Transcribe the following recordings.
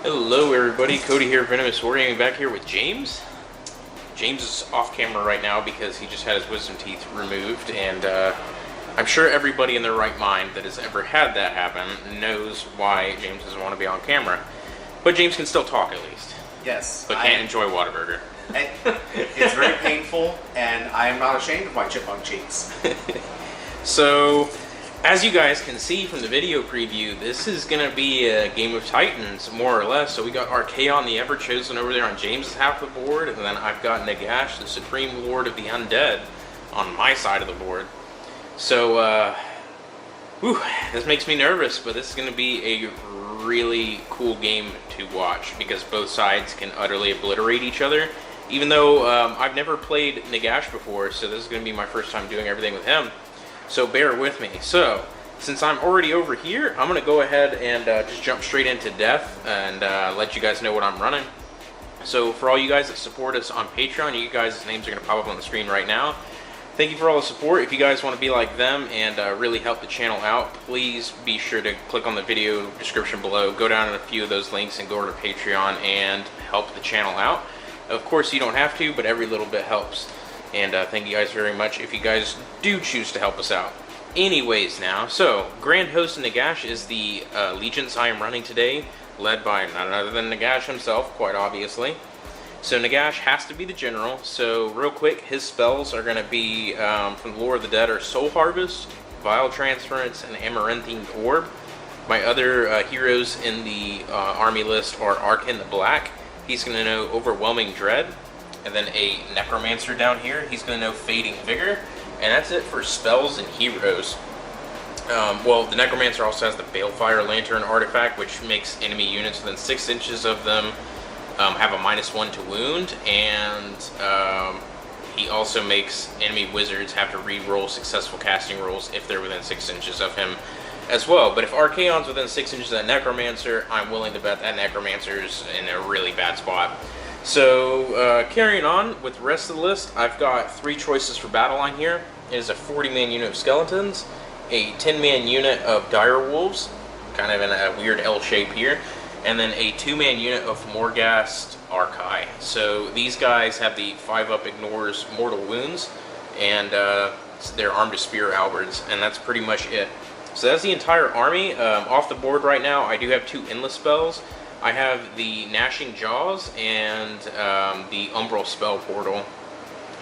Hello everybody, Cody here, Venomous Warrior, back here with James. James is off camera right now because he just had his wisdom teeth removed, and I'm sure everybody in their right mind that has ever had that happen knows why James doesn't want to be on camera. But James can still talk at least. Yes. But can't enjoy Whataburger. It's very painful, and I am not ashamed of my chipmunk cheeks. So, as you guys can see from the video preview, this is going to be a game of Titans, more or less. So we got Archaon, the Everchosen, over there on James's half of the board, and then I've got Nagash, the Supreme Lord of the Undead, on my side of the board. So, this makes me nervous, but this is going to be a really cool game to watch, because both sides can utterly obliterate each other. Even though I've never played Nagash before, so this is going to be my first time doing everything with him. So bear with me. So, since I'm already over here, I'm going to go ahead and just jump straight into death and let you guys know what I'm running. So for all you guys that support us on Patreon, you guys' names are going to pop up on the screen right now. Thank you for all the support. If you guys want to be like them and really help the channel out, please be sure to click on the video description below, go down in a few of those links and go over to Patreon and help the channel out. Of course, you don't have to, but every little bit helps. And thank you guys very much if you guys do choose to help us out. Anyways now, so Grand Host Nagash is the allegiance I am running today, led by none other than Nagash himself, quite obviously. So Nagash has to be the general, so real quick, his spells are going to be, from the Lore of the Dead, are Soul Harvest, Vile Transference, and Amaranthine Orb. My other heroes in the army list are Archaon the Black. He's going to know Overwhelming Dread. And then a Necromancer down here, he's going to know Fading Vigor. And that's it for spells and heroes. Well, the Necromancer also has the Balefire Lantern artifact, which makes enemy units within 6 inches of them have a -1 to wound. And he also makes enemy wizards have to re-roll successful casting rolls if they're within 6 inches of him as well. But if Archaon's within 6 inches of that Necromancer, I'm willing to bet that Necromancer's in a really bad spot. So, carrying on with the rest of the list, I've got 3 choices for Battleline here. It is a 40-man unit of Skeletons, a 10-man unit of Dire Wolves, kind of in a weird L shape here, and then a 2-man unit of Morghast Archaon. So these guys have the 5-up ignores mortal wounds, and they're armed to spear halberds, and that's pretty much it. So that's the entire army. Off the board right now, I do have 2 endless spells. I have the Gnashing Jaws and the Umbral Spell Portal.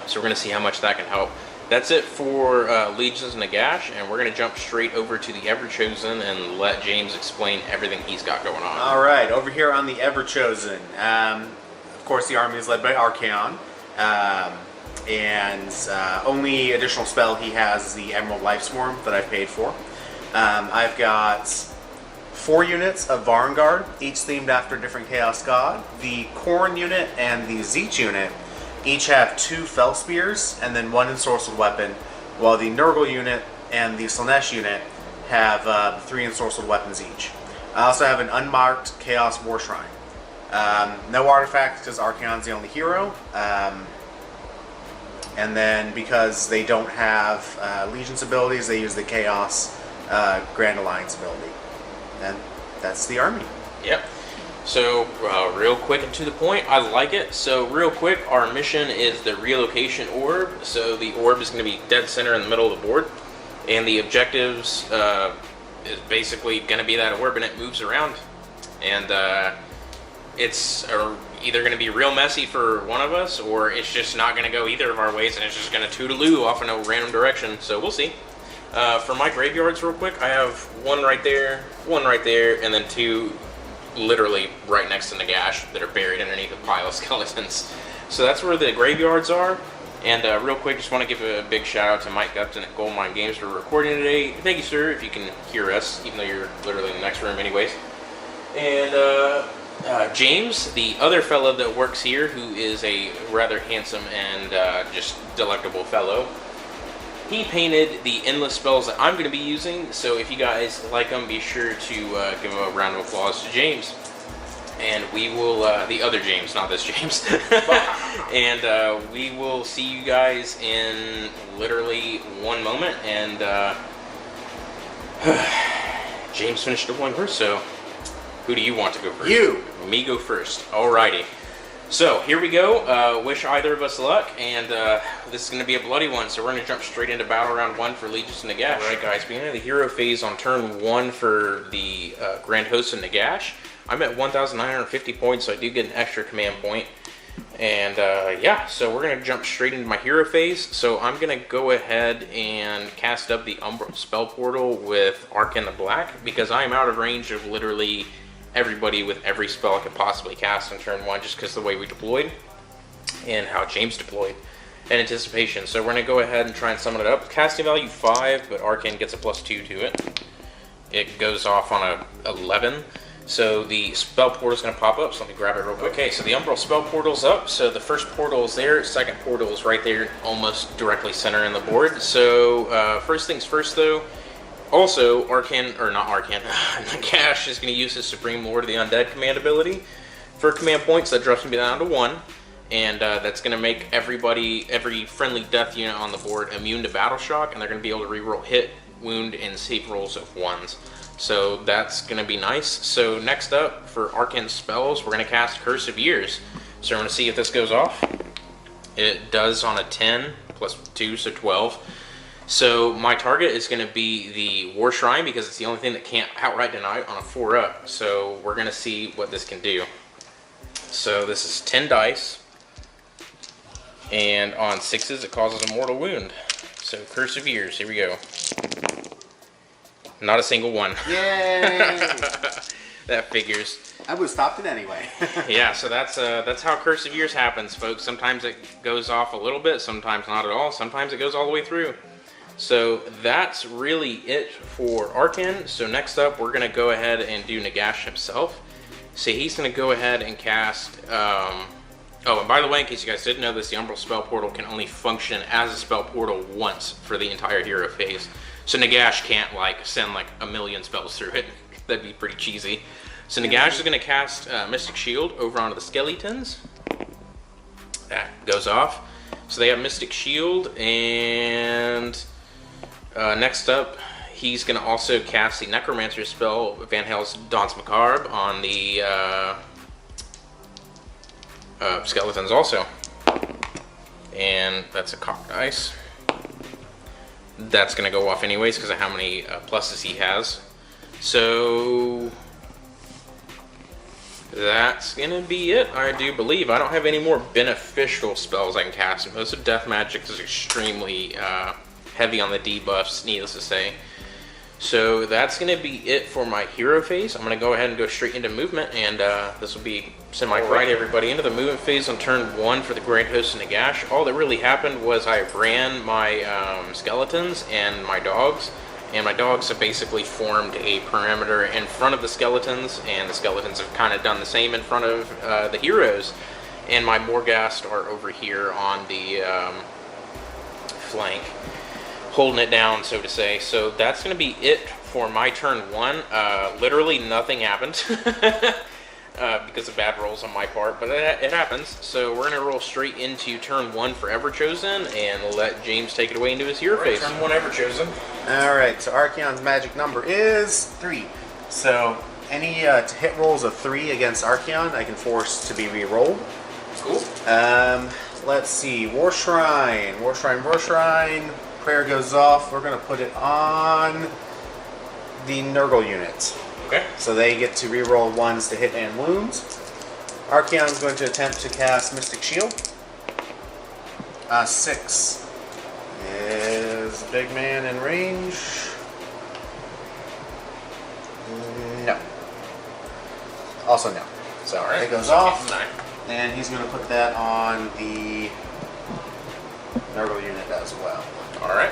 So we're going to see how much that can help. That's it for Legions and Nagash, and we're going to jump straight over to the Everchosen and let James explain everything he's got going on. Alright, over here on the Everchosen, of course the army is led by Archaon, and only additional spell he has is the Emerald Life Swarm that I've paid for. I've got 4 units of Varangard, each themed after a different Chaos God. The Khorne unit and the Zeech unit each have 2 Fell Spears and then 1 Ensorcelled Weapon, while the Nurgle unit and the Slaanesh unit have 3 Ensorcelled Weapons each. I also have an unmarked Chaos War Shrine. No artifacts because Archaon's the only hero. And then because they don't have Legion's abilities, they use the Chaos Grand Alliance ability. And that's the army. Yep. So, real quick and to the point, I like it. So, real quick, our mission is the Relocation Orb. So, the orb is going to be dead center in the middle of the board. And the objectives is basically going to be that orb, and it moves around. And it's either going to be real messy for one of us, or it's just not going to go either of our ways, and it's just going to toodaloo off in a random direction. So, we'll see. For my graveyards, real quick, I have 1 right there, and then 2 literally right next to Nagash that are buried underneath a pile of skeletons. So that's where the graveyards are. And real quick, just want to give a big shout out to Mike Upton at Goldmine Games for recording today. Thank you, sir, if you can hear us, even though you're literally in the next room anyways. And James, the other fellow that works here, who is a rather handsome and just delectable fellow, he painted the endless spells that I'm going to be using, so if you guys like them, be sure to give a round of applause to James. And we will, the other James, not this James. And we will see you guys in literally 1 moment. And James finished the 1 verse, so Who do you want to go first? You. Me go first. Alrighty. So here we go. Wish either of us luck, and this is going to be a bloody one. So we're going to jump straight into battle round 1 for Legis and Nagash. All right, guys. Beginning of the hero phase on turn 1 for the Grand Host and Nagash. I'm at 1,950 points, so I do get an extra command point. And yeah, so we're going to jump straight into my hero phase. So I'm going to go ahead and cast up the Umbral Spell Portal with Archaon the Black, because I am out of range of literally everybody with every spell I could possibly cast on turn 1, just because of the way we deployed and how James deployed in anticipation. So we're going to go ahead and try and summon it up. Casting value 5, but Archaon gets a +2 to it. It goes off on a 11. So the spell portal is going to pop up, so let me grab it real quick. Okay, so the Umbral Spell Portal's up. So the first portal is there, second portal is right there, almost directly center in the board. So first things first though, also Archaon, or not Archaon, Nagash is going to use his Supreme Lord of the Undead command ability. For command points, that drops me down to 1. And that's going to make every friendly death unit on the board immune to Battle Shock, and they're going to be able to reroll hit, wound, and save rolls of 1s. So that's going to be nice. So next up, for Archaon spells, we're going to cast Curse of Years. So we're going to see if this goes off. It does on a 10, +2, so 12. So my target is going to be the War Shrine, because it's the only thing that can't outright deny on a 4-up. So we're going to see what this can do. So this is 10 dice. And on 6s, it causes a mortal wound. So Curse of Years, here we go. Not a single one. Yay! That figures. I would have stopped it anyway. Yeah, so that's how Curse of Years happens, folks. Sometimes it goes off a little bit, sometimes not at all, sometimes it goes all the way through. So that's really it for Archaon. So next up, we're going to go ahead and do Nagash himself. So he's going to go ahead and cast... oh, and by the way, in case you guys didn't know this, the Umbral Spell Portal can only function as a spell portal once for the entire hero phase. So Nagash can't like send like a million spells through it. That'd be pretty cheesy. So Nagash is going to cast Mystic Shield over onto the Skeletons. That goes off. So they have Mystic Shield, and next up, he's going to also cast the Necromancer spell, Van Hale's Danse Macabre, on the Skeletons also. And that's a cocked dice. That's going to go off anyways because of how many pluses he has. So that's going to be it, I do believe. I don't have any more beneficial spells I can cast. And most of Death Magic is extremely heavy on the debuffs, needless to say. So that's going to be it for my hero phase. I'm going to go ahead and go straight into movement, and this will be semi-right, everybody. Into the movement phase on turn 1 for the Grand Host and Nagash. All that really happened was I ran my Skeletons and my dogs, and my dogs have basically formed a perimeter in front of the Skeletons, and the Skeletons have kind of done the same in front of the heroes. And my Morghast are over here on the flank, holding it down, so to say. So that's going to be it for my turn 1. Literally nothing happened because of bad rolls on my part, but it happens. So we're going to roll straight into turn 1 for Everchosen and let James take it away into his hero phase. Turn 1 Everchosen. Alright, so Archaon's magic number is 3. So any hit rolls of 3 against Archaon, I can force to be re-rolled. Cool. Let's see, War Shrine. Prayer goes off. We're going to put it on the Nurgle unit. Okay. So they get to reroll 1s to hit and wounds. Archaon's going to attempt to cast Mystic Shield. 6 is big man in range. No. Also no. So Alright. it goes off. And he's going to put that on the Nurgle unit as well. Alright.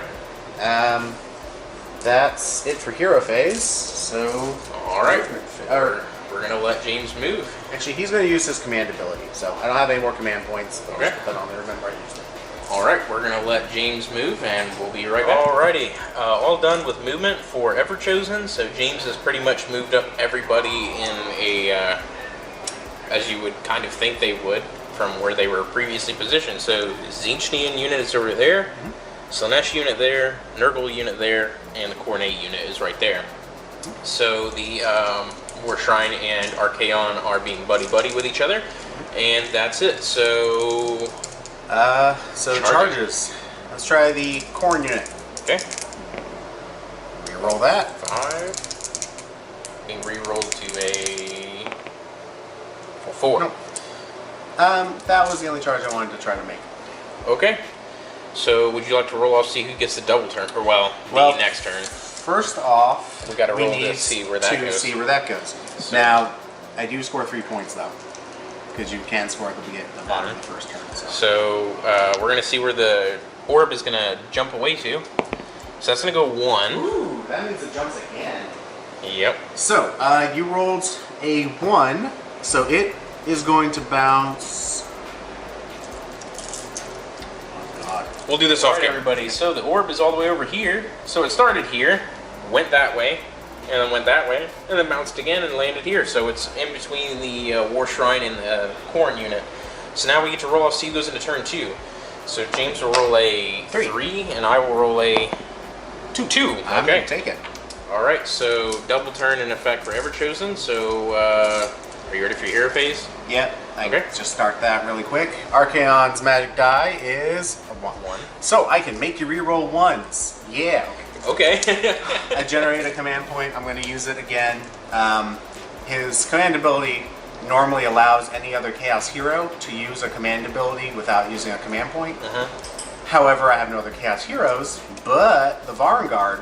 That's it for hero phase. So Alright. We're going to let James move. Actually, he's going to use his command ability. So I don't have any more command points. But Okay. I'll put that on there. Remember, I used it. Alright, we're going to let James move, and we'll be right back. Alrighty, all done with movement for Everchosen. So James has pretty much moved up everybody in a, as you would kind of think they would, from where they were previously positioned. So Zinchnian unit is over there. Mm-hmm. Slanesh unit there, Nurgle unit there, and the Cornet unit is right there. So the War Shrine and Archaon are being buddy-buddy with each other. And that's it. So charges. Let's try the corn unit. Okay. Reroll that. 5. Being re-rolled to a 4. Nope. That was the only charge I wanted to try to make. Okay. So would you like to roll off, see who gets the double turn, or the next turn? First off, we got to roll need to see where that goes. See where that goes. So, now, I do score 3 points though, because you can score at the bottom of the first turn. So we're gonna see where the orb is gonna jump away to. So that's gonna go 1. Ooh, that means it jumps again. Yep. So you rolled a 1, so it is going to bounce. We'll do this off camera, everybody. So the orb is all the way over here. So it started here, went that way, and then went that way, and then bounced again and landed here. So it's in between the War Shrine and the Corn unit. So now we get to roll off, see who goes into turn 2. So James will roll a 3, and I will roll a 2. I'm okay. gonna take it. All right. So double turn in effect for Everchosen. So are you ready for your hero phase? Yep. I can just start that really quick. Archaon's magic die is a 1. So I can make you reroll 1s. Yeah. Okay. I generate a command point. I'm going to use it again. His command ability normally allows any other Chaos hero to use a command ability without using a command point. However, I have no other Chaos heroes, but the Vanguard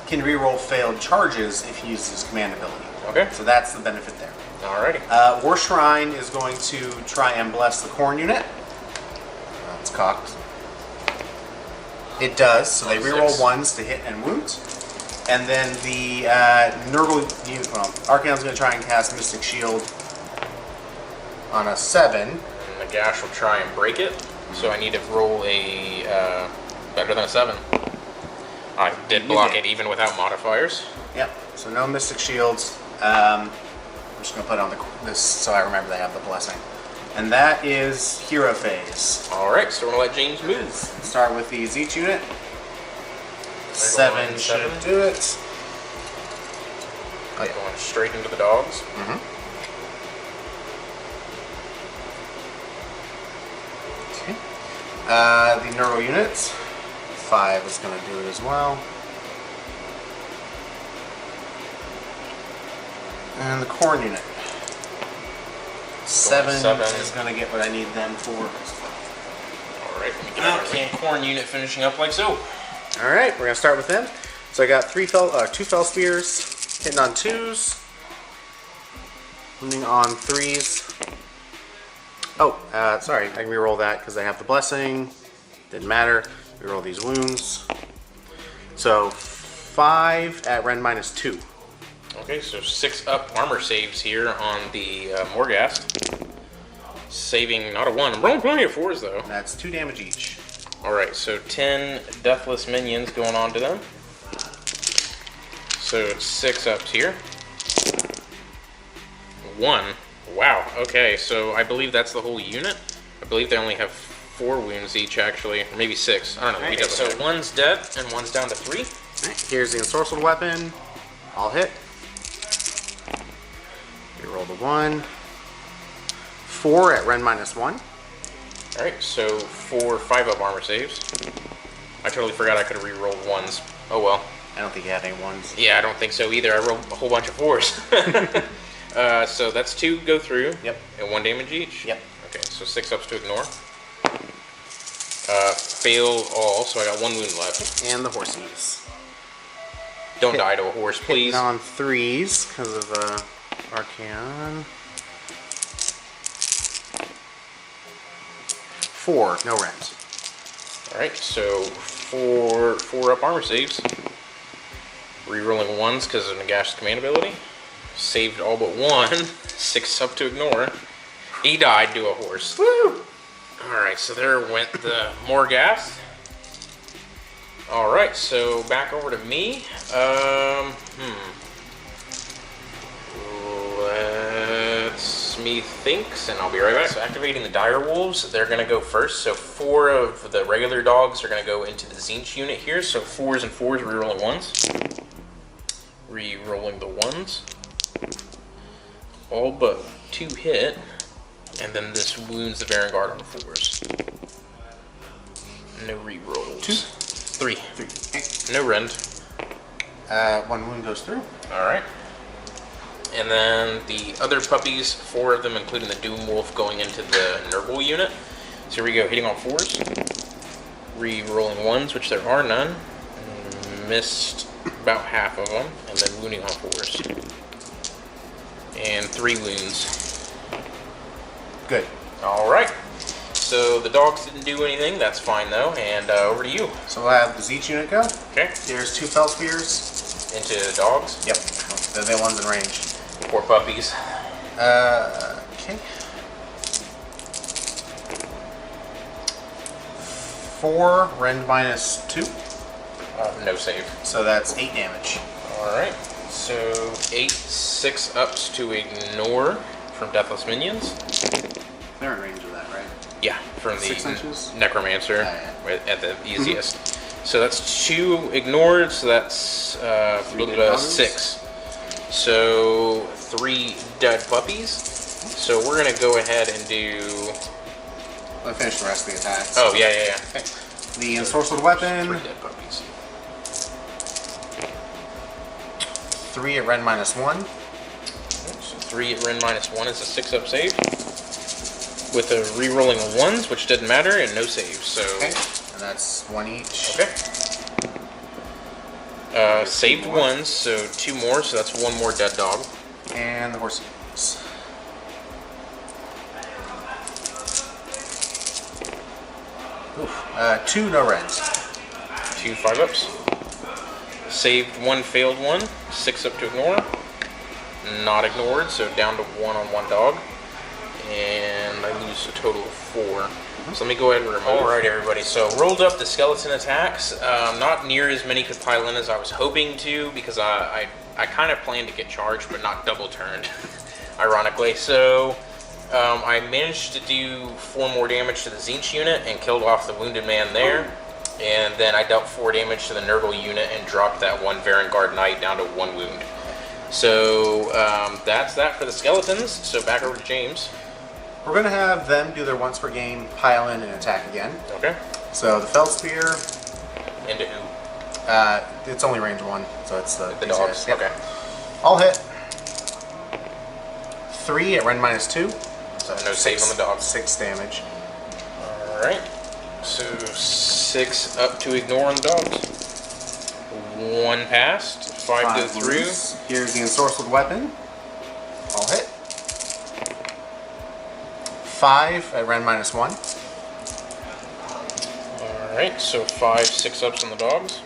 can reroll failed charges if he uses his command ability. Okay. So that's the benefit there. Alrighty. War Shrine is going to try and bless the Corn unit. It's cocked. It does, so they reroll 1s to hit and wound. And then the Archaon's going to try and cast Mystic Shield on a 7. And Nagash will try and break it, so I need to roll a better than a 7. I did block it even without modifiers. Yep, so no Mystic Shields. I'm just going to put on this so I remember they have the blessing. And that is hero phase. Alright, so we're going to let James move. Start with the Zeech unit. 7 should do it. Oh, yeah. Going straight into the dogs. Okay. The Neuro units. 5 is going to do it as well. And the Corn unit. 7 is going to get what I need them for. Alright, let me get our Corn unit finishing up like so. Alright, we're going to start with them. So I got 2 Fell Spears, hitting on 2s, wounding on 3s. Oh, sorry, I can reroll that because I have the blessing. Didn't matter. Reroll these wounds. So 5 at Ren -2. Okay, so 6 up armor saves here on the Morghast. Saving not a 1. I'm rolling plenty of 4s though. That's 2 damage each. Alright, so 10 deathless minions going on to them. So it's 6 ups here. 1. Wow, okay, so I believe that's the whole unit. I believe they only have 4 wounds each actually, or maybe 6. I don't know. Okay, so 1's dead and 1's down to 3. Right, here's the ensorcelled weapon. All hit. Reroll the 1. 4 at Ren -1. Alright, so 4 5-up armor saves. I totally forgot I could have re-rolled 1s. Oh well. I don't think you had any 1s. Yeah, I don't think so either. I rolled a whole bunch of 4s. So that's 2 go through. Yep. And 1 damage each? Yep. Okay, so 6 ups to ignore. Fail all, so I got 1 wound left. And the horsies. Don't die to a horse, please. Hitting on 3s because of Archaon. 4, no rent. Alright, so 4 up armor saves. Rerolling 1s because of Nagash's command ability. Saved all but 1. 6 up to ignore. He died to a horse. Woo! Alright, so there went the Morghast. Alright, so back over to me. Let's me thinks, and I'll be right back. So activating the Dire Wolves, they're going to go first. So 4 of the regular dogs are going to go into the Zeech unit here. So 4s and 4s, rerolling 1s. Re-rolling the 1s. All but 2 hit. And then this wounds the Vanguard on 4s. No re-rolls. 2. 3. 3. Okay. No rend. 1 wound goes through. Alright. And then the other puppies, 4 of them, including the Doom Wolf, going into the Nurgle unit. So here we go, hitting on 4s. Re-rolling 1s, which there are none. Missed about half of them. And then wounding on 4s. And 3 wounds. Good. Alright. So the dogs didn't do anything. That's fine, though. And over to you. So we'll have the Zeech unit go. Okay. Here's 2 Fell Spears. Into dogs. Yep. They're the ones in range. 4 puppies. Okay. 4, rend minus 2. No save. So that's 8 damage. Alright. So 8 6-ups to ignore from Deathless Minions. They're in range of that, right? Yeah, from the 6 inches? Necromancer Yeah. at the easiest. So that's 2 ignored, so that's 6. So 3 dead puppies. So we're going to go ahead and do... I'll finish the rest of the attacks. Oh, yeah. Okay. The ensorcelled weapon. 3 dead puppies. 3 at rend minus 1. So 3 at Ren minus 1 is a 6-up save. With a re-rolling 1s, which didn't matter, and no save. So Okay. And that's 1 each. okay. Saved 1s, so 2 more, so that's 1 more dead dog. And the horses. 2 no rends. 2 5-ups. Saved 1 failed 1. 6-up to ignore. Not ignored, so down to 1 on 1 dog. And I lose a total of 4. So let me go ahead and remove. Alright everybody, so rolled up the skeleton attacks. Not near as many could pile in as I was hoping to, because I kind of planned to get charged, but not double turned, ironically. So I managed to do 4 more damage to the Zeech unit and killed off the wounded man there. And then I dealt 4 damage to the Nurgle unit and dropped that 1 Vanguard Knight down to 1 wound. So that's that for the skeletons. So back over to James. We're going to have them do their once per game, pile in, and attack again. Okay. So the Fell Spear. Into who? It's only range 1, so it's the dogs. Yep. Okay. All hit. 3 at rend minus 2. So no save on the dogs. 6 damage. Alright. So 6 up to ignore on the dogs. 1 passed. 5 go through. Wounds. Here's the ensorcelled weapon. All hit. 5 at rend minus 1. Alright, so 5 6-ups on the dogs.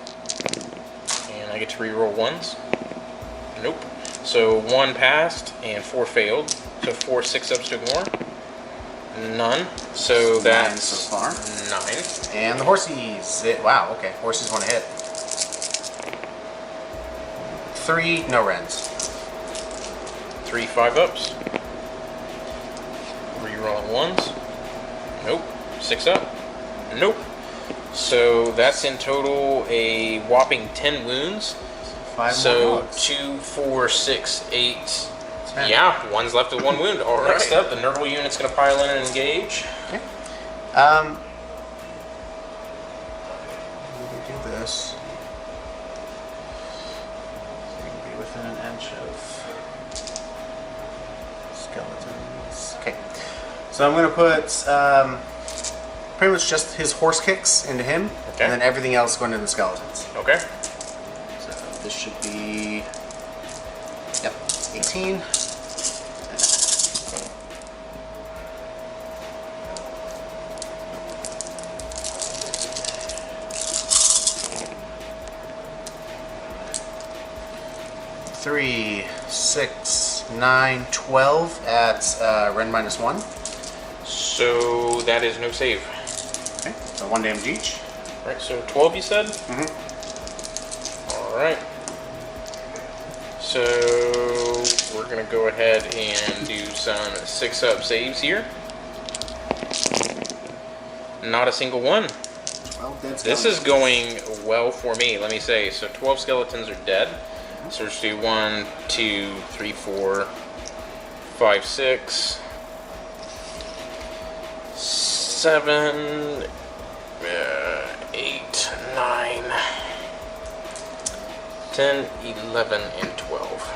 And I get to re-roll 1s. Nope. So 1 passed and 4 failed. So 4 6-ups to ignore. None. So that's 9 so far. 9. And the horsies. Wow, okay. Horses want to hit. 3 no rends. 3 5-ups. Re-rolling 1s. Nope. 6 up. Nope. So that's in total a whopping 10 wounds. 5 So more dogs. 2, 4, 6, 8. 10. Yeah, 1's left with 1 wound. All right. Next up, the Nurgle unit's going to pile in and engage. Okay. We can do this. So we can be within an inch of skeletons. Okay. So I'm going to put pretty much just his horse kicks into him, Okay. and then everything else going into the skeletons. Okay. So this should be, yep, 18. Three, 6, 9, 12 at rend minus 1. So that is no save. Okay, so 1 damage each. Right, so 12 you said? Mm-hmm. Alright. So we're going to go ahead and do some 6-up saves here. Not a single one. 12 dead This is going well for me, let me say. So 12 skeletons are dead. So let's do 1, 2, 3, 4, 5, 6, 7, 8, 9, 10, 11, and 12.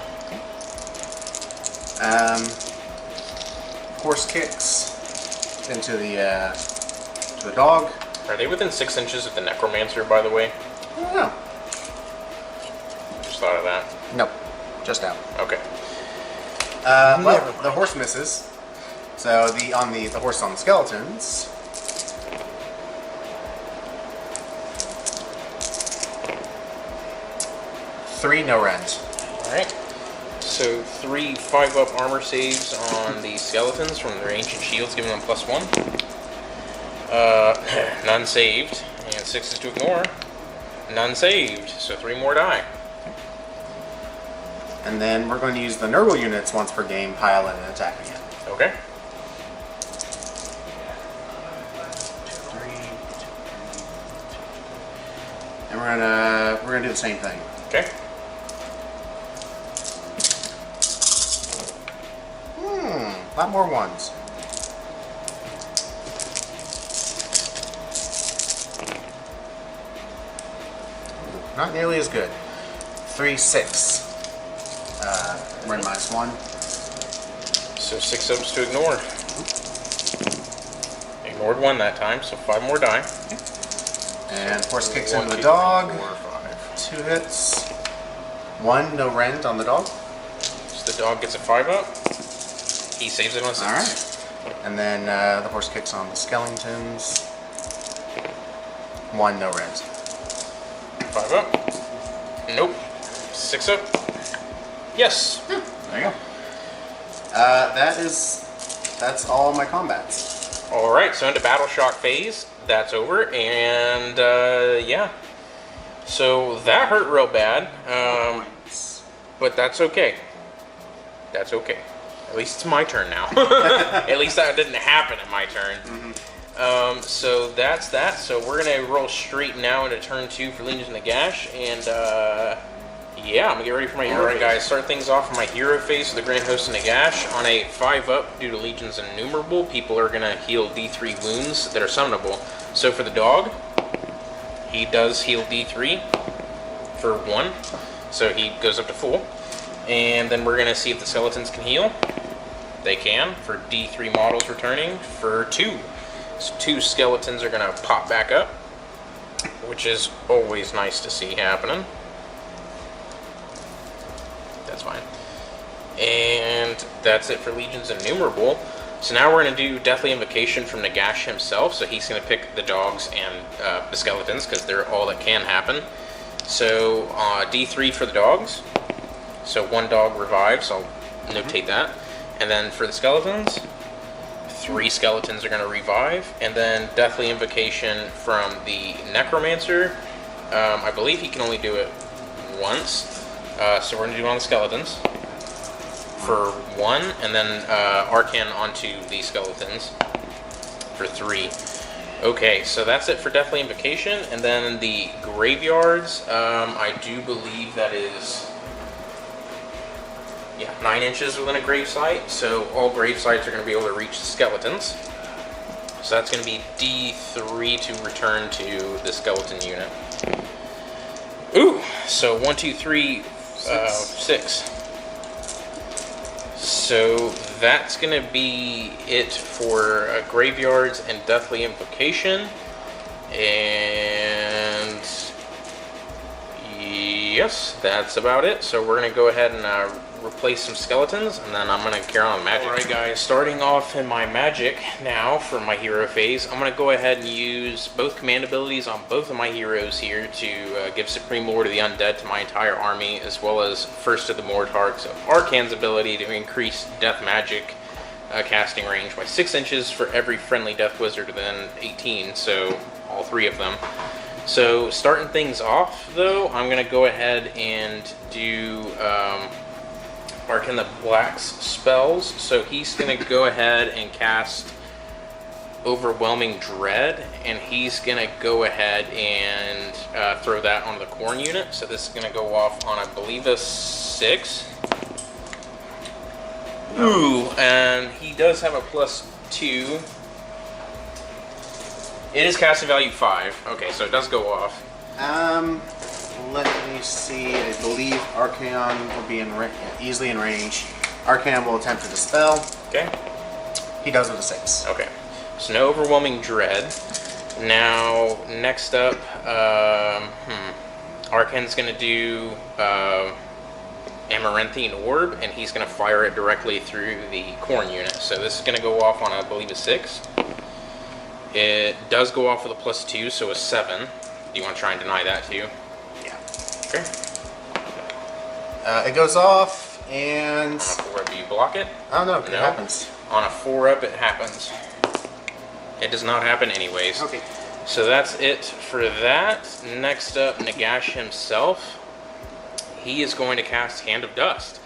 Horse kicks into the to the dog. Are they within 6 inches of the necromancer, by the way? I don't know. Just thought of that. Nope, just out. Okay. Well, the horse misses. So the horse on the skeletons. Three no rend. Alright. So 3 5-up armor saves on the skeletons from their ancient shields, giving them +1. None saved, and 6 is to ignore. None saved, so 3 more die. And then we're going to use the Nurgle units once per game, pile in and attack again. Okay. 3. And we're gonna do the same thing. Okay. A lot more ones. Not nearly as good. 3, 6. We're in -1. So 6 ups to ignore. Ignored 1 that time, so 5 more die. And horse kicks 1, into the 2, dog. 3, 4, 5. 2 hits. 1 no rend on the dog. So the dog gets a 5-up. He saves it on 6. Alright. And then the horse kicks on the skeletons. 1 no rend. 5-up. Nope. 6-up. Yes. There you go. That's all my combats. Alright, so into Battle Shock phase. That's over, and yeah. So that hurt real bad, but that's okay. That's okay. At least it's my turn now. At least that didn't happen in my turn. So that's that. So we're going to roll straight now into turn 2 for Legions and Nagash, and yeah, I'm going to get ready for my hero. Alright guys, start things off in my hero phase with the Grand Host of Nagash. On a 5-up, due to Legion's Innumerable, people are going to heal D3 wounds that are summonable. So for the dog, he does heal D3 for 1, so he goes up to full. And then we're going to see if the skeletons can heal. They can, for D3 models returning for 2. So 2 skeletons are going to pop back up, which is always nice to see happening. That's fine. And that's it for Legion's Innumerable. So now we're going to do Deathly Invocation from Nagash himself. So he's going to pick the dogs and the skeletons, because they're all that can happen. So D3 for the dogs. So 1 dog revives, so I'll notate that. And then for the skeletons, 3 skeletons are going to revive. And then Deathly Invocation from the Necromancer. I believe he can only do it once. So we're going to do it on the skeletons for 1, and then Archaon onto the skeletons for 3. Okay, so that's it for Deathly Invocation. And then the graveyards, I do believe that is 9 inches within a grave site, so all grave sites are going to be able to reach the skeletons. So that's going to be D3 to return to the skeleton unit. Ooh, so 1, 2, 3, 6. So that's going to be it for graveyards and Deathly Invocation. And yes, that's about it. So we're going to go ahead and replace some skeletons, and then I'm going to carry on with magic. Alright guys, starting off in my magic now for my hero phase, I'm going to go ahead and use both command abilities on both of my heroes here to give Supreme Lord of the Undead to my entire army, as well as First of the Mortarchs of Archaon's ability to increase death magic casting range by 6 inches for every friendly death wizard within 18, so all 3 of them. So starting things off though, I'm going to go ahead and do Archaon the Black's spells. So he's going to go ahead and cast Overwhelming Dread, and he's gonna go ahead and throw that onto the corn unit. So this is gonna go off on, I believe, a 6. Ooh, and he does have a +2. It is casting value 5. Okay, so it does go off. Let me see. I believe Archaon will be easily in range. Archaon will attempt to dispel. Okay. He does with a 6. Okay. So no Overwhelming Dread. Now, next up, Archaon's going to do Amaranthine Orb, and he's going to fire it directly through the corn unit. So this is going to go off on, I believe, a 6. It does go off with a +2, so a 7. Do you want to try and deny that too? Yeah. Okay. It goes off, and... On a 4-up, do you block it? Oh, no, it happens. On a 4-up, it happens. It does not happen anyways. Okay. So that's it for that. Next up, Nagash himself. He is going to cast Hand of Dust.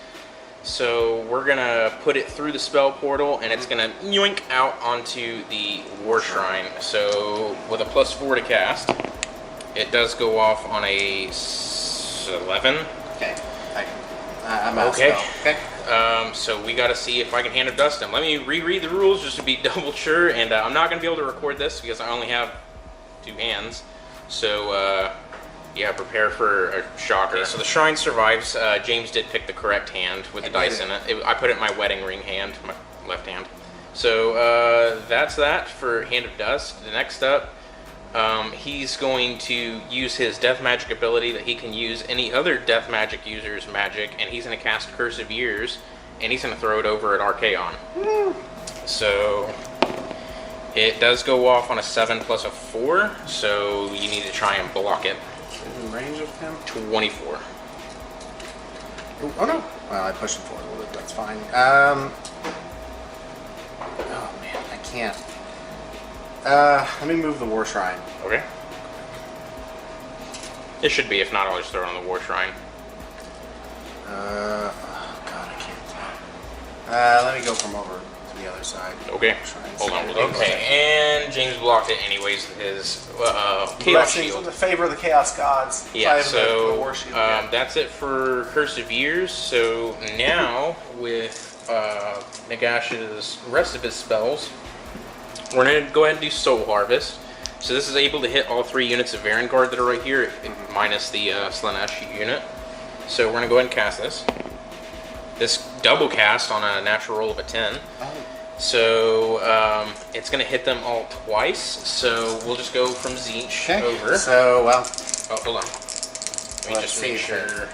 So we're going to put it through the spell portal, and it's going to yoink out onto the War Shrine. So with a +4 to cast, it does go off on a 11. Okay. I'm out of spell. Okay. So we got to see if I can Hand of Dust him. Let me reread the rules just to be double sure, and I'm not going to be able to record this because I only have 2 hands. So yeah, prepare for a shocker. Okay, so the shrine survives. James did pick the correct hand with the dice in it. I put it in my wedding ring hand, my left hand. So that's that for Hand of Dust. Next up, he's going to use his death magic ability that he can use any other death magic user's magic, and he's going to cast Curse of Years, and he's going to throw it over at Archaon. So it does go off on a 7 plus a 4, so you need to try and block it. In range of him? 24. Ooh, oh no! Well, I pushed him forward a little bit, that's fine. Oh man, I can't. Let me move the War Shrine. Okay. It should be. If not, I'll just throw it on the War Shrine. Oh god, I can't. Let me go from over to the other side. Okay. Hold on. Okay, and James blocked it anyways with his Chaos Shield. In the favor of the Chaos Gods. Yeah, so War Shield, that's it for Curse of Years. So now, with Nagash's rest of his spells, we're going to go ahead and do Soul Harvest. So this is able to hit all 3 units of Varangard that are right here, minus the Slaanesh unit. So we're going to go ahead and cast this. This double cast on a natural roll of a 10. So it's going to hit them all twice. So we'll just go from Tzeentch over. So, well... Oh, hold on. Let me just make sure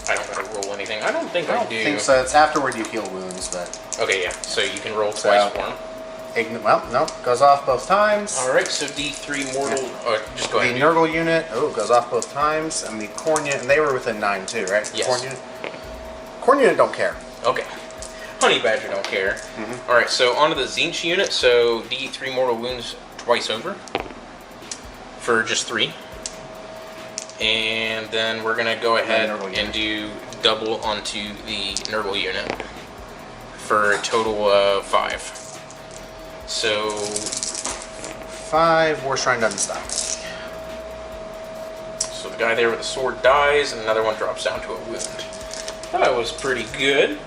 I don't got to roll anything. I don't think I do. I think so. It's afterward you heal wounds, but... Okay, yeah. So you can roll twice for him. Well, no, goes off both times. Alright, so D3 mortal. Just go ahead. The Nurgle unit, goes off both times. And the Corn unit, and they were within 9 too, right? Yes. Corn unit don't care. Okay. Honey Badger don't care. Alright, so onto the Tzeentch unit. So D3 mortal wounds twice over. For just 3. And then we're going to go ahead and do double onto the Nurgle unit. For a total of 5. So 5, War Shrine doesn't stop. So the guy there with the sword dies, and another one drops down to a wound. That was pretty good.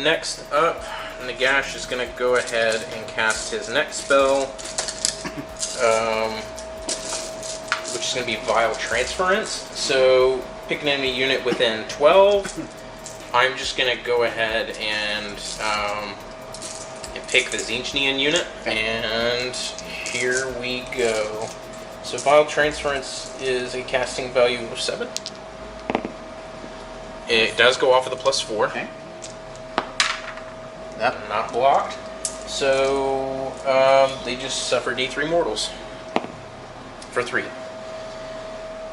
Next up, Nagash is going to go ahead and cast his next spell, which is going to be Vile Transference. So pick an enemy unit within 12. I'm just going to go ahead and pick the Tzeentchian unit, and here we go. So Vile Transference is a casting value of 7. It does go off with a +4. Okay. Yep. Not blocked. So they just suffer D3 mortals for 3.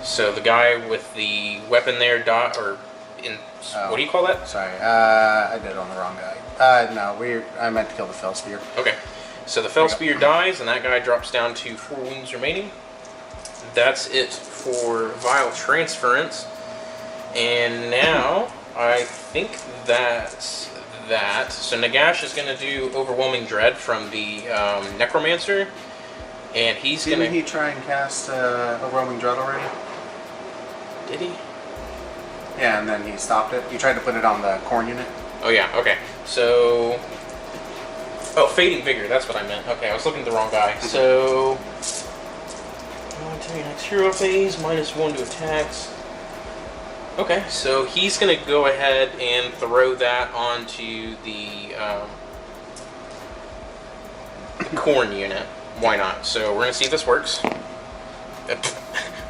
So the guy with the weapon there, what do you call that? Sorry, I did it on the wrong guy. No, I meant to kill the Fell Spear. Okay. So the Fell Spear dies, and that guy drops down to 4 wounds remaining. That's it for Vile Transference. And now, I think that's that. So Nagash is going to do Overwhelming Dread from the Necromancer, and he's going to... Didn't he try and cast Overwhelming Dread already? Did he? Yeah, and then he stopped it. He tried to put it on the Corn unit. Oh yeah, okay. So... Oh, Fading Vigor, that's what I meant. Okay, I was looking at the wrong guy. So... Next hero phase, -1 to attacks. Okay, so he's going to go ahead and throw that onto the Corn unit. Why not? So we're going to see if this works.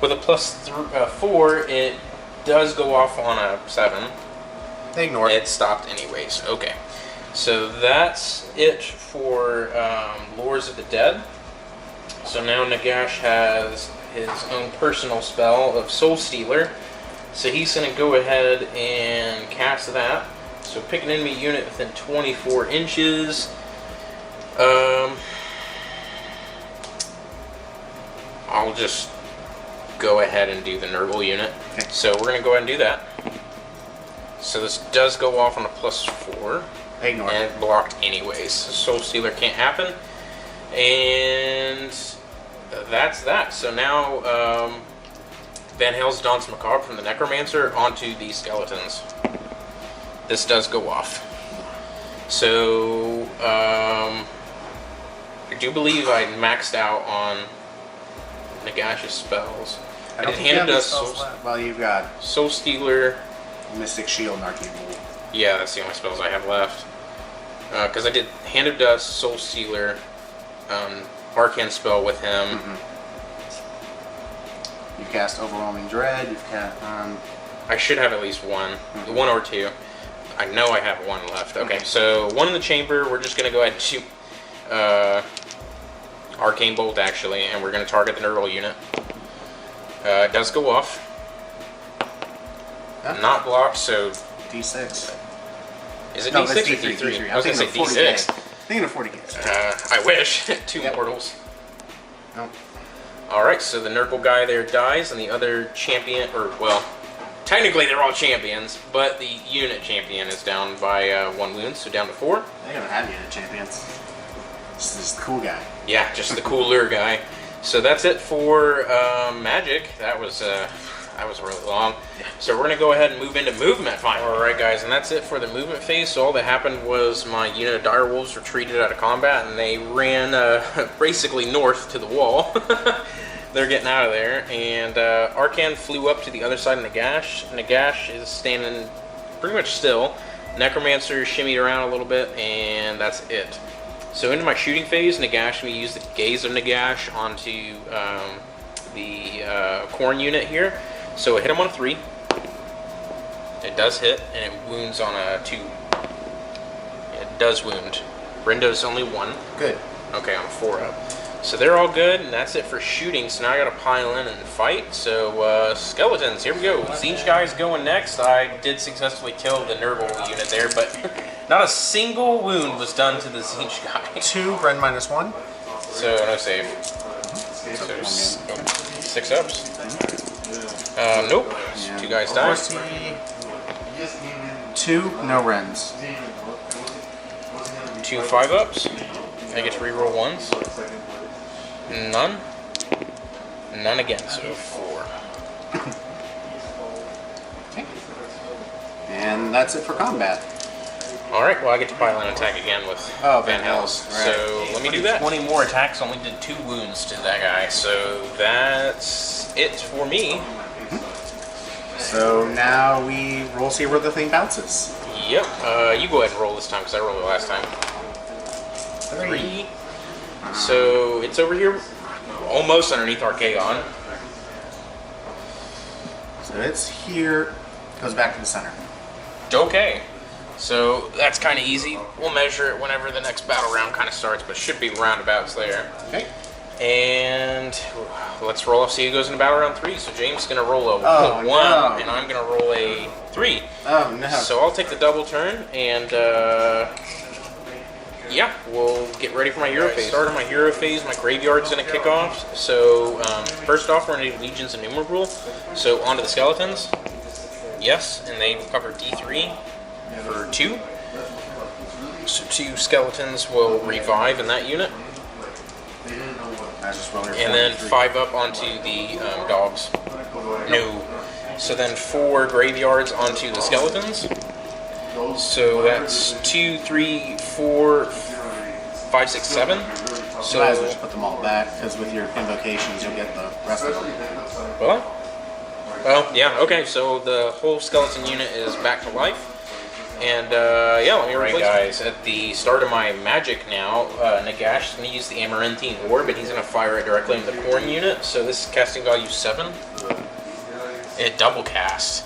With a +4, it does go off on a 7. Ignore it. It stopped anyways. Okay. So that's it for Lures of the Dead. So now Nagash has his own personal spell of Soul Stealer. So he's going to go ahead and cast that. So pick an enemy unit within 24 inches. I'll just go ahead and do the Nurgle unit. Okay. So we're going to go ahead and do that. So this does go off on a +4. Ignore and it. it blocked anyways. So Soul Stealer can't happen. And that's that. So now Van Hale's Dance Macabre from the Necromancer onto the Skeletons. This does go off. So I do believe I maxed out on Nagash's spells. I don't did think you have Hand any of Dust, spells left. Well, you've got Soul Stealer. Mystic Shield and Archaon Bolt. Yeah, that's the only spells I have left. Because I did Hand of Dust, Soul Stealer, Arcane spell with him. You've cast Overwhelming Dread. You've cast. I should have at least one. One or two. I know I have one left. Okay, so one in the chamber. We're just going to go ahead and shoot Arcane Bolt, actually, and we're going to target the Nurgle unit. It does go off. Not blocked, so... D6. Is it No, D6 that's or D3, D3? D3. I was going to say D6. Thinking of 40k. I wish. Two Yep. mortals. Nope. Alright, so the Nurgle guy there dies, and the other champion, or, well, technically they're all champions, but the unit champion is down by 1 wound, so down to 4. They don't have unit champions. This is the cool guy. Yeah, just the cooler guy. So that's it for Magic. That was really long. So we're going to go ahead and move into movement finally. Alright guys, and that's it for the movement phase. So all that happened was my unit of Direwolves retreated out of combat and they ran basically north to the wall. They're getting out of there. And Archaon flew up to the other side of Nagash. Nagash is standing pretty much still. Necromancer shimmied around a little bit and that's it. So into my shooting phase, Nagash, we use the Gaze of Nagash onto the Corn unit here. So it hit him on a 3. It does hit, and it wounds on a 2. It does wound. Brendo's only 1. Good. Okay, I'm 4 up. So they're all good, and that's it for shooting. So now I gotta pile in and fight. So Skeletons, here we go. Siege guy's going next. I did successfully kill the Nurgle unit there, but not a single wound was done to the Siege guy. 2, Bren -1. So no save. So 6 ups. Nope. Yeah. 2 guys died. 2, no Rens. 2 5-ups. I get to reroll 1s. None. None again, so 4. Okay. And that's it for combat. Alright, well I get to pile in attack again with Van Hels. Right. So let me do that. 20 more attacks, only did 2 wounds to that guy. So that's it for me. So now we roll, see where the thing bounces. Yep. You go ahead and roll this time because I rolled it last time. 3. So it's over here, almost underneath Archaon. So it's here, goes back to the center. Okay. So that's kind of easy. We'll measure it whenever the next battle round kind of starts, but should be roundabouts there. Okay. And let's roll off, see who goes into battle round 3. So James is going to roll a 1, no. and I'm going to roll a 3. Oh, no. So I'll take the double turn, and yeah, we'll get ready for my hero phase. Start of my hero phase, my graveyard's going to kick off. So first off, we're going to do Legions Innumerable. So onto the Skeletons. Yes, and they cover D3 for 2. So 2 skeletons will revive in that unit. And then 5 up onto the dogs. No. So then 4 graveyards onto the skeletons. So that's 2, 3, 4, 5, 6, 7. So might as well just put them all back, because with your invocations you'll get the rest of them. What? Oh, yeah, okay, so the whole skeleton unit is back to life. And, yeah, let me replace guys. At the start of my magic now, Nagash is going to use the Amaranthine Orb, and he's going to fire it directly into the Corn unit. So this is casting value 7. It double casts.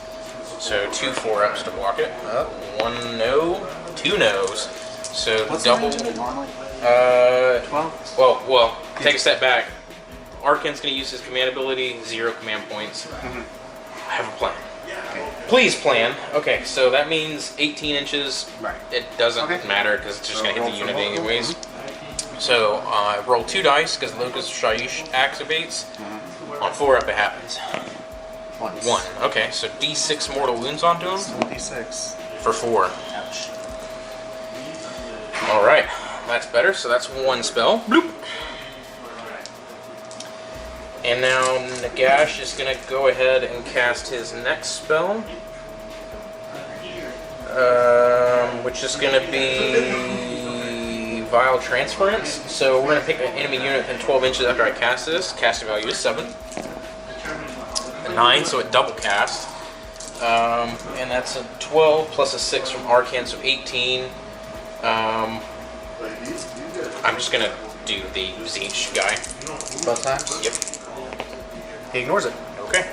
So 2 4-ups to block it. 1 no, 2 no's. So what's double. 12? Well, take a step back. Archaon's going to use his command ability, 0 command points. I have a plan. Please plan. Okay, so that means 18 inches. Right. It doesn't matter because it's just going to hit the unit anyways. So roll 2 dice because Locust Shaiish activates. On 4-up it happens. Once. 1. Okay, so D6 mortal wounds onto him. D6. For 4. Ouch. Alright, that's better. So that's 1 spell. Bloop. And now Nagash is going to go ahead and cast his next spell. Which is going to be Vile Transference. So we're going to pick an enemy unit within 12 inches after I cast this. Casting value is 7. 9, so it double cast. And that's a 12 plus a 6 from Archaon, so 18. I'm just going to do the Zinch guy. Both times? Yep. He ignores it. Okay.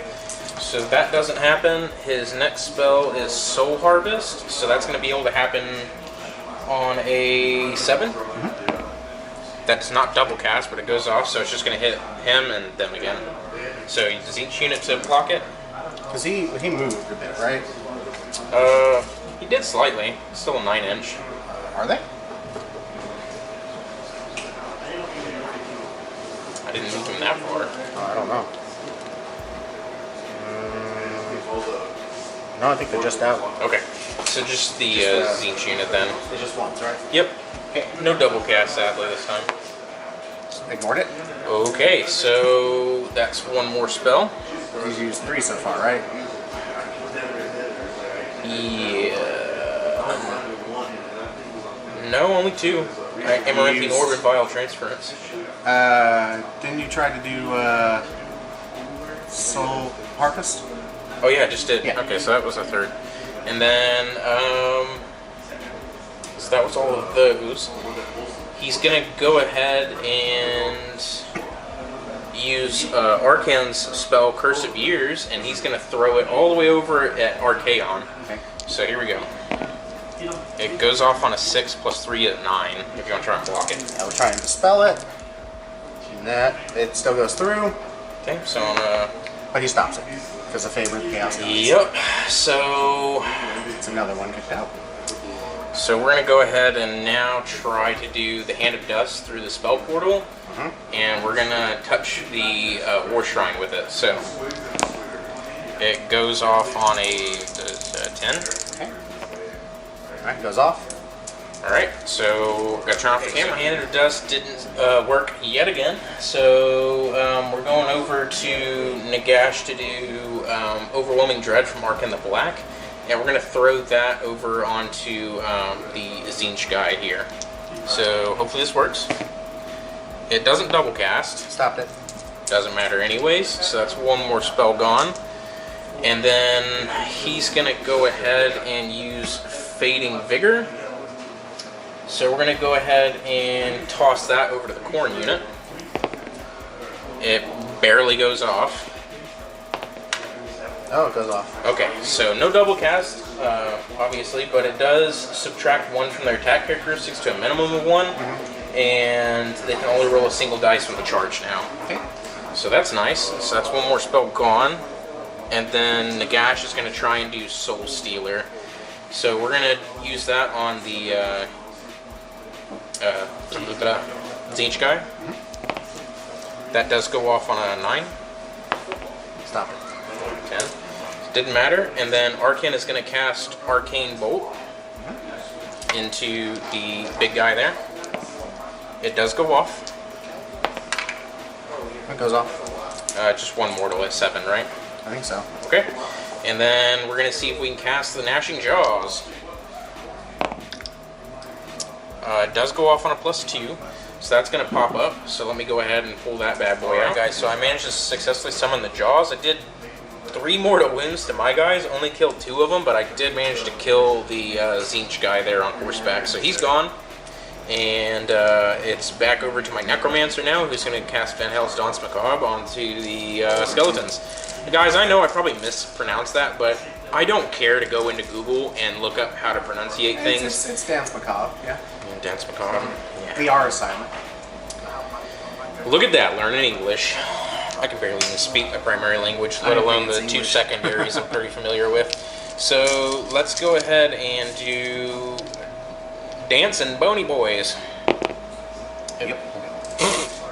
So that doesn't happen. His next spell is Soul Harvest, so that's going to be able to happen on a 7. That's not double cast, but it goes off, so it's just going to hit him and them again. So you use each unit to block it. Because he moved a bit, right? He did slightly. Still a 9-inch. Are they? I didn't move him that far. Oh, I don't know. No, I think they're just out. Okay. So just the Zinch unit then. It's just once, right? Yep. Okay. No double cast, sadly, this time. Ignored it? Okay, so that's 1 more spell. He's used 3 so far, right? Yeah. No, only 2. Amaranthine Orb and Vile Transference. Didn't you try to do Soul Harvest? Oh yeah, I just did. Yeah. Okay, so that was a 3rd. And then, so that was all of those. He's going to go ahead and use Archaon's spell Curse of Years, and he's going to throw it all the way over at Archaon. Okay. So here we go. It goes off on a 6 plus 3 at 9, if you want to try and block it. I was trying to dispel it. And that, it still goes through. Okay, so on a... But he stops it. Because of favorite chaos gods. Yep, so... It's another one kicked out. So we're going to go ahead and now try to do the Hand of Dust through the spell portal. And we're going to touch the War Shrine with it. So it goes off on a 10. Okay. Alright, goes off. Alright, so got to turn off the camera. Hand of Dust didn't work yet again. So we're going over to Nagash to do Overwhelming Dread from Archaon the Black. And we're going to throw that over onto the Zinch guy here. So hopefully this works. It doesn't double cast. Stopped it. Doesn't matter anyways. So that's 1 more spell gone. And then he's going to go ahead and use Fading Vigor. So we're going to go ahead and toss that over to the Corn unit. It barely goes off. Oh, it goes off. Okay, so no double cast, obviously, but it does subtract 1 from their attack characteristics to a minimum of 1, and they can only roll a single dice from the charge now. Okay. So that's nice. So that's 1 more spell gone. And then Nagash is going to try and do Soul Stealer. So we're going to use that on the Zinch guy. That does go off on a 9. Stop it. 10. Didn't matter. And then Archaon is going to cast Arcane Bolt. into the big guy there. It does go off. It goes off. Just one mortal at 7, right? I think so. Okay. And then we're going to see if we can cast the Gnashing Jaws. It does go off on a +2, so that's going to pop up. So let me go ahead and pull that bad boy out. Guys, so I managed to successfully summon the Jaws. I did 3 mortal wounds to my guys, only killed 2 of them, but I did manage to kill the Tzeentch guy there on horseback. So he's gone. And it's back over to my Necromancer now, who's going to cast Van Hell's Danse Macabre onto the skeletons. Guys, I know I probably mispronounced that, but I don't care to go into Google and look up how to pronunciate things. It's Danse Macabre, yeah. Danse Macabre. Yeah. The R is silent. Look at that, learning English. I can barely even speak my primary language, let alone the 2 secondaries I'm pretty familiar with. So let's go ahead and do Dancing Bony Boys. Yep.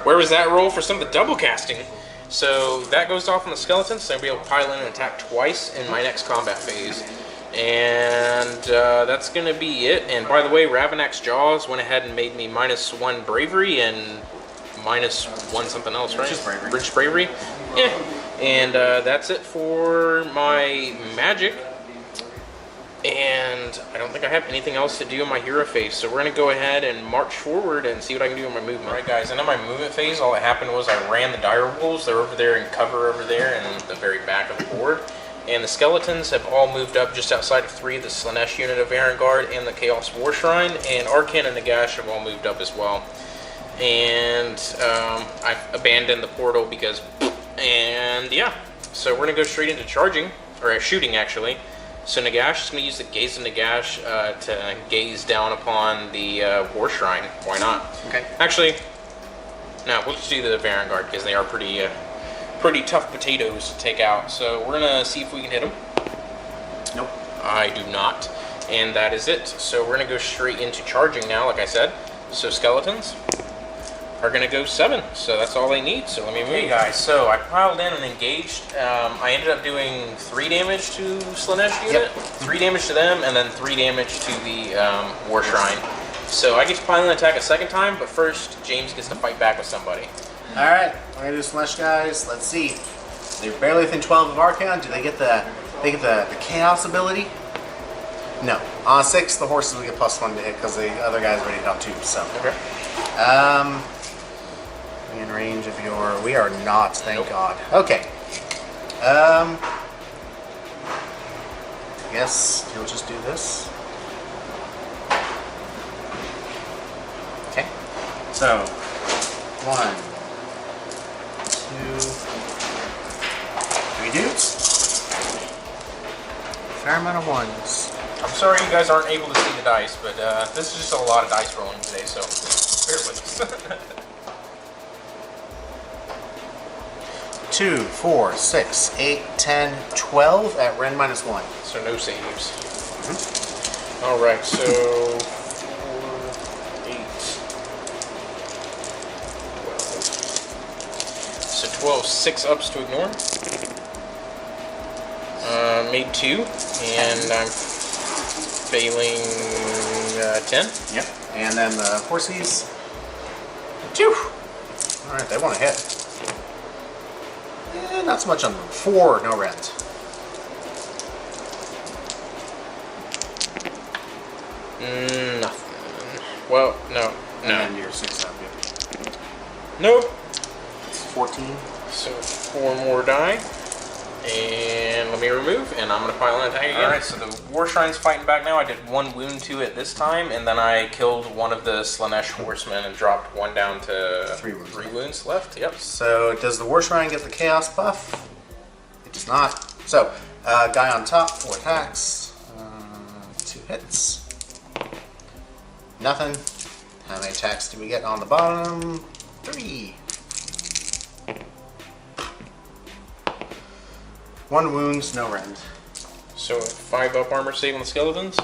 Where was that roll for some of the double casting? So that goes off on the skeletons, so I'll be able to pile in and attack twice in my next combat phase. And that's going to be it. And by the way, Ravenak's Jaws went ahead and made me -1 bravery and -1 something else, right? Just bravery. Rich bravery. Yeah. And that's it for my magic. And I don't think I have anything else to do in my hero phase, so we're going to go ahead and march forward and see what I can do in my movement. Alright guys, and in my movement phase, all that happened was I ran the dire wolves. They're over there in cover over there in the very back of the board. And the skeletons have all moved up just outside of 3, the Slaanesh unit of Erangard and the Chaos War Shrine, and Archaon and Nagash have all moved up as well. And I abandoned the portal because, and yeah, so we're going to go straight into charging, or shooting actually. So Nagash is going to use the Gaze of Nagash to gaze down upon the War Shrine. Why not? Okay. Actually, no, we'll just do the Erangard because they are pretty tough potatoes to take out. So we're going to see if we can hit them. Nope. I do not. And that is it. So we're going to go straight into charging now, like I said. So skeletons are going to go 7. So that's all they need. So let me move. Hey guys, so I piled in and engaged. I ended up doing 3 damage to Slaanesh unit, Yep. 3 damage to them, and then 3 damage to the War Shrine. So I get to pile in and attack a second time, but first James gets to fight back with somebody. Alright, we're going to do Slaanesh guys. Let's see. They're barely within 12 of Archaon. Do they get the Chaos ability? No. On 6, the horses will get +1 to hit because the other guys already got 2. So. Okay. In range of your... We are not, thank God. Okay. I guess you'll just do this. Okay. So, 1, 2, 3 dudes. Fair amount of 1s. I'm sorry you guys aren't able to see the dice, but this is just a lot of dice rolling today, so bear with us. 2, 4, 6, 8, 10, 12 at Ren -1. So no saves. Alright, so 4, 8, 12. So 12, 6 ups to ignore. Made 2, and I'm failing 10. Yep. And then the horsies. 2. Alright, they want to hit. Not so much on them. 4, no rent. Nothing. Well, no. And then you're 6 up. Yep. Nope. It's 14. So 4 more die. And let me remove, and I'm going to pile in and attack again. Alright, so the War Shrine's fighting back now. I did 1 wound to it this time, and then I killed one of the Slaanesh horsemen and dropped 1 down to 3 wounds. 3 wounds left. Yep. So does the War Shrine get the Chaos buff? It does not. So, guy on top, 4 attacks. 2 hits. Nothing. How many attacks do we get on the bottom? 3. 1 wounds, no rend. So 5 up armor save on the skeletons.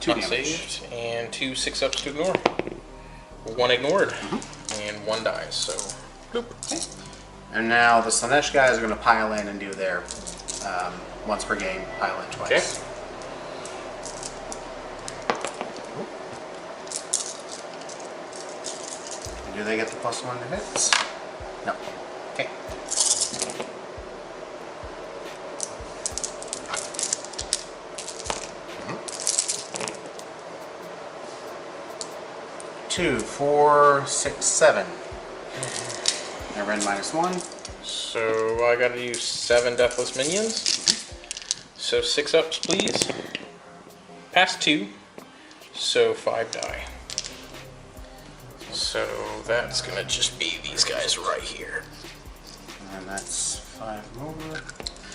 2 Not damage. saved, and 2 6-ups to ignore. 1 ignored, and 1 dies. So, boop. Okay. And now the Slaanesh guys are going to pile in and do their once per game, pile in twice. Okay. Do they get the +1 to hit? No. Okay. Two, 4, 6, 7. I ran -1. So I gotta use 7 deathless minions. So 6 ups, please. Pass 2. So 5 die. So that's gonna just be these guys right here. And that's 5 more.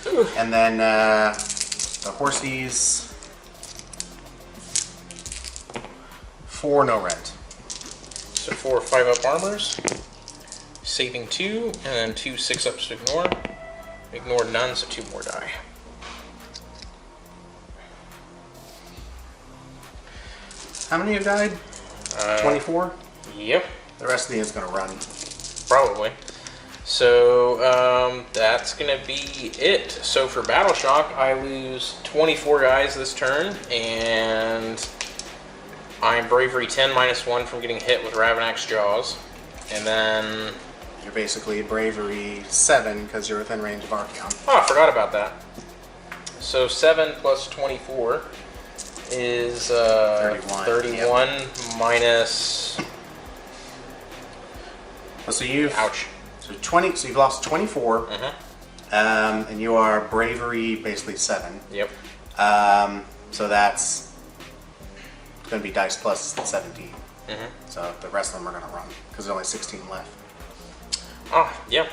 Ooh. And then the horsies. 4 no rent. So 4 5-up armors. Saving 2, and then 2 6-ups to ignore. Ignore none, so 2 more die. How many have died? 24? Yep. The rest of the is going to run. Probably. So that's going to be it. So for Battle Shock, I lose 24 guys this turn, and I'm Bravery 10 -1 from getting hit with Ravenak's Jaws. And then you're basically Bravery 7 because you're within range of Archaon. Oh, I forgot about that. So 7 plus 24 is 31 yep. Minus. So you've ouch. So 20. So you've lost 24. And you are Bravery basically 7. Yep. So that's going to be dice plus 17. So the rest of them are going to run because there's only 16 left. Oh, yeah.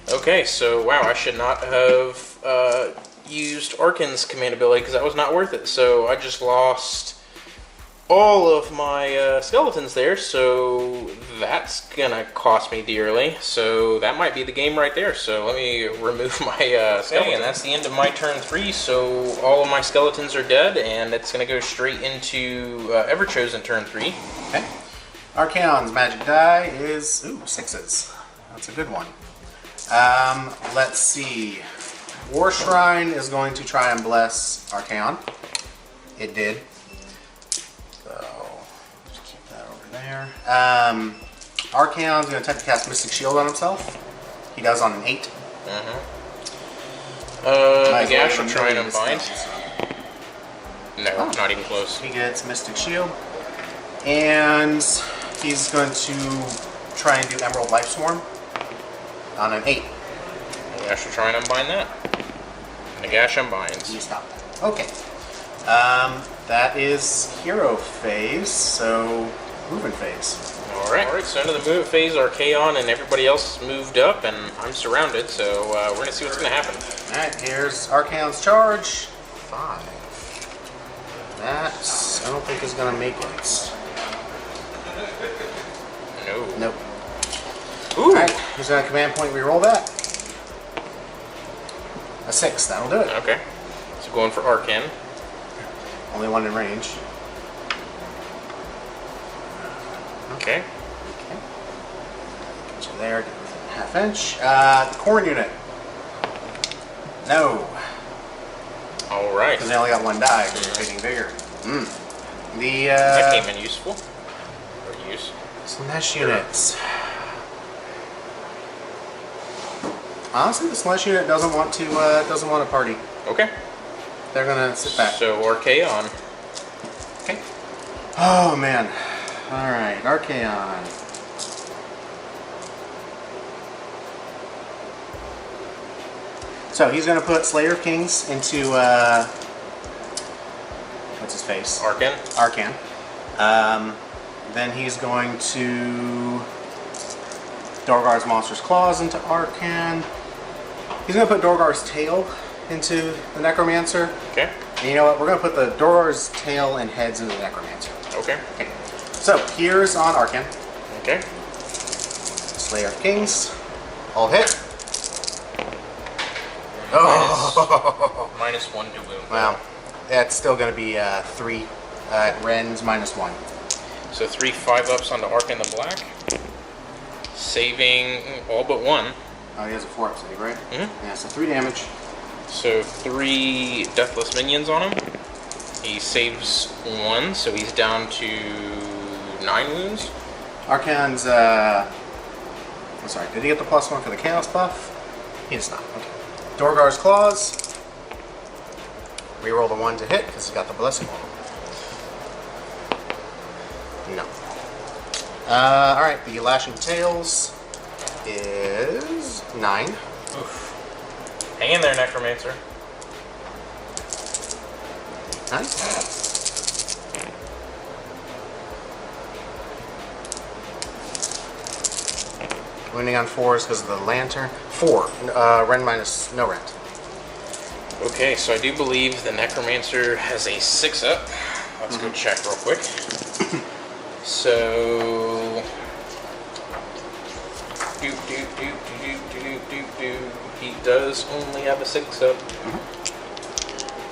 Okay, so wow, I should not have used Archaon's command ability because that was not worth it. So I just lost all of my skeletons there, so that's gonna cost me dearly. So that might be the game right there. So let me remove my skeleton. Okay, and that's the end of my turn 3. So all of my skeletons are dead, and it's gonna go straight into Everchosen turn 3. Okay. Archaon's magic die is 6s. That's a good one. Let's see. War Shrine is going to try and bless Archaon. It did. So just keep that over there. Archaon's going to attempt to cast Mystic Shield on himself. He does on an 8. Nagash will try and unbind. No, not even close. He gets Mystic Shield. And he's going to try and do Emerald Life Swarm on an 8. Nagash will try and unbind that. Nagash unbinds. You stop that. Okay. That is hero phase, so movement phase. Alright, so into the movement phase, Archaon and everybody else moved up, and I'm surrounded, so we're going to see what's going to happen. Alright, here's Archaon's charge. 5. That, I don't think is going to make it. No. Nope. Ooh. Alright, who's going to command point reroll that? A 6, that'll do it. Okay. So going for Archaon. Only one in range. Okay. Get you there, get within ½ inch. The Corn unit. No. Alright. Because they only got 1 die, because they're getting bigger. That came in useful. Or use. Slash units. Honestly, the Slash unit doesn't want to party. Okay. They're gonna sit back. So Archaon. Okay. Oh man. Alright, Archaon. So he's gonna put Slayer of Kings into what's his face? Archaon. Archaon. Then he's going to Dorgar's Monstrous Claws into Archaon. He's going to put Dorgar's tail into the Necromancer. Okay. And you know what? We're going to put the Dorgar's tail and heads into the Necromancer. Okay. Okay. So, here's on Archaon. Okay. Slayer of Kings. All hit. Oh! -1 to wound. Wow. That's still going to be 3 at Ren's -1. So 3 5-ups onto Archaon the Black. Saving all but 1. Oh, he has a 4-up save, right? Mm-hmm. Yeah, so 3 damage. So 3 deathless minions on him. He saves 1, so he's down to 9 wounds. Archaon's, I'm sorry, did he get the +1 for the Chaos buff? He does not. Okay. Dorgar's Claws. Reroll the 1 to hit because he's got the Blessing on him. No. Alright, the Lashing Tails is 9. Oof. Hang in there, Necromancer. Nice. Wounding on 4s because of the lantern. 4. Rend minus no rend. Okay, so I do believe the Necromancer has a 6-up. Let's go check real quick. So, he does only have a 6-up.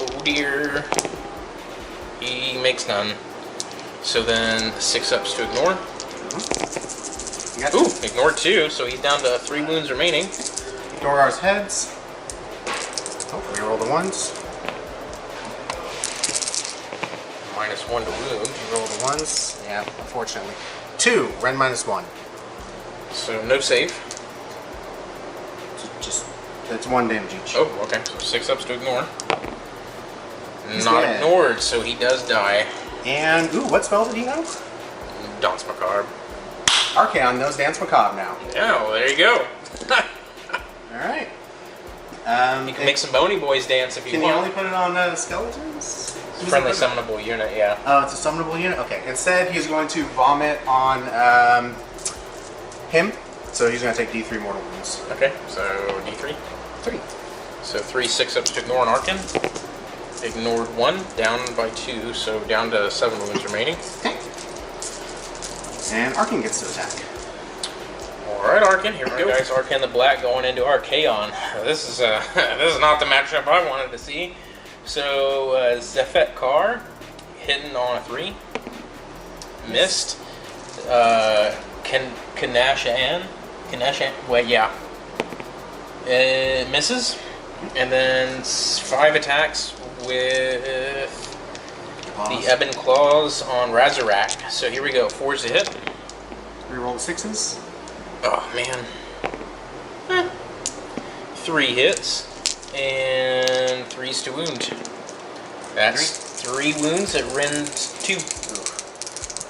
Oh dear. He makes none. So then 6-ups to ignore. Ooh, ignore 2, so he's down to 3 wounds remaining. Dorgar's heads. Oh, reroll the 1s. -1 to wound. Roll the 1s. Yeah, unfortunately. 2, rend minus 1. So no save. Just, that's 1 damage each. Oh, okay. So 6-ups to ignore. He's Not dead. ignored, so he does die. And, ooh, what spell did he know? Dance Macabre. Archaon knows Dance Macabre now. Yeah, well, there you go. Alright. You can make some Bony Boys dance if you Can want. you only put it on skeletons? Friendly summonable unit, yeah. Oh, it's a summonable unit? Okay. Instead, he's going to vomit on him. So he's going to take D3 mortal wounds. Okay, so D3. 3. So 3 6-ups to ignore an Archaon. Ignored 1, down by 2, so down to 7 wounds remaining. Okay. And Archaon gets to attack. Alright, Archaon, here we go. Guys, Archaon the Black going into Archaon. This is this is not the matchup I wanted to see. So, Zephet Carr, hitting on a 3. Missed. Kanashan, well, yeah. Misses. And then 5 attacks with the Ebon Claws on Razarak. So here we go. 4's to hit. Reroll the 6s. Oh, man. 3 hits. And 3's to wound. That's 3 wounds at rend 2.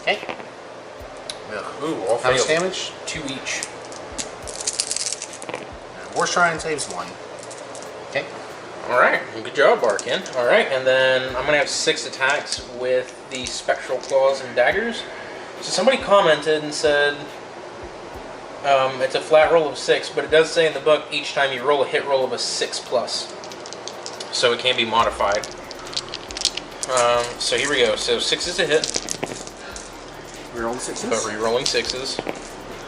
Okay. Ooh, all How much failed. damage? 2 each. War Shrine saves 1. Okay. Alright, good job, Archaon. Alright, and then I'm going to have 6 attacks with the Spectral Claws and Daggers. So somebody commented and said it's a flat roll of 6, but it does say in the book each time you roll a hit roll of a 6+. So it can be modified. So here we go. So 6 is to hit. Reroll the 6s. But re-rolling 6s.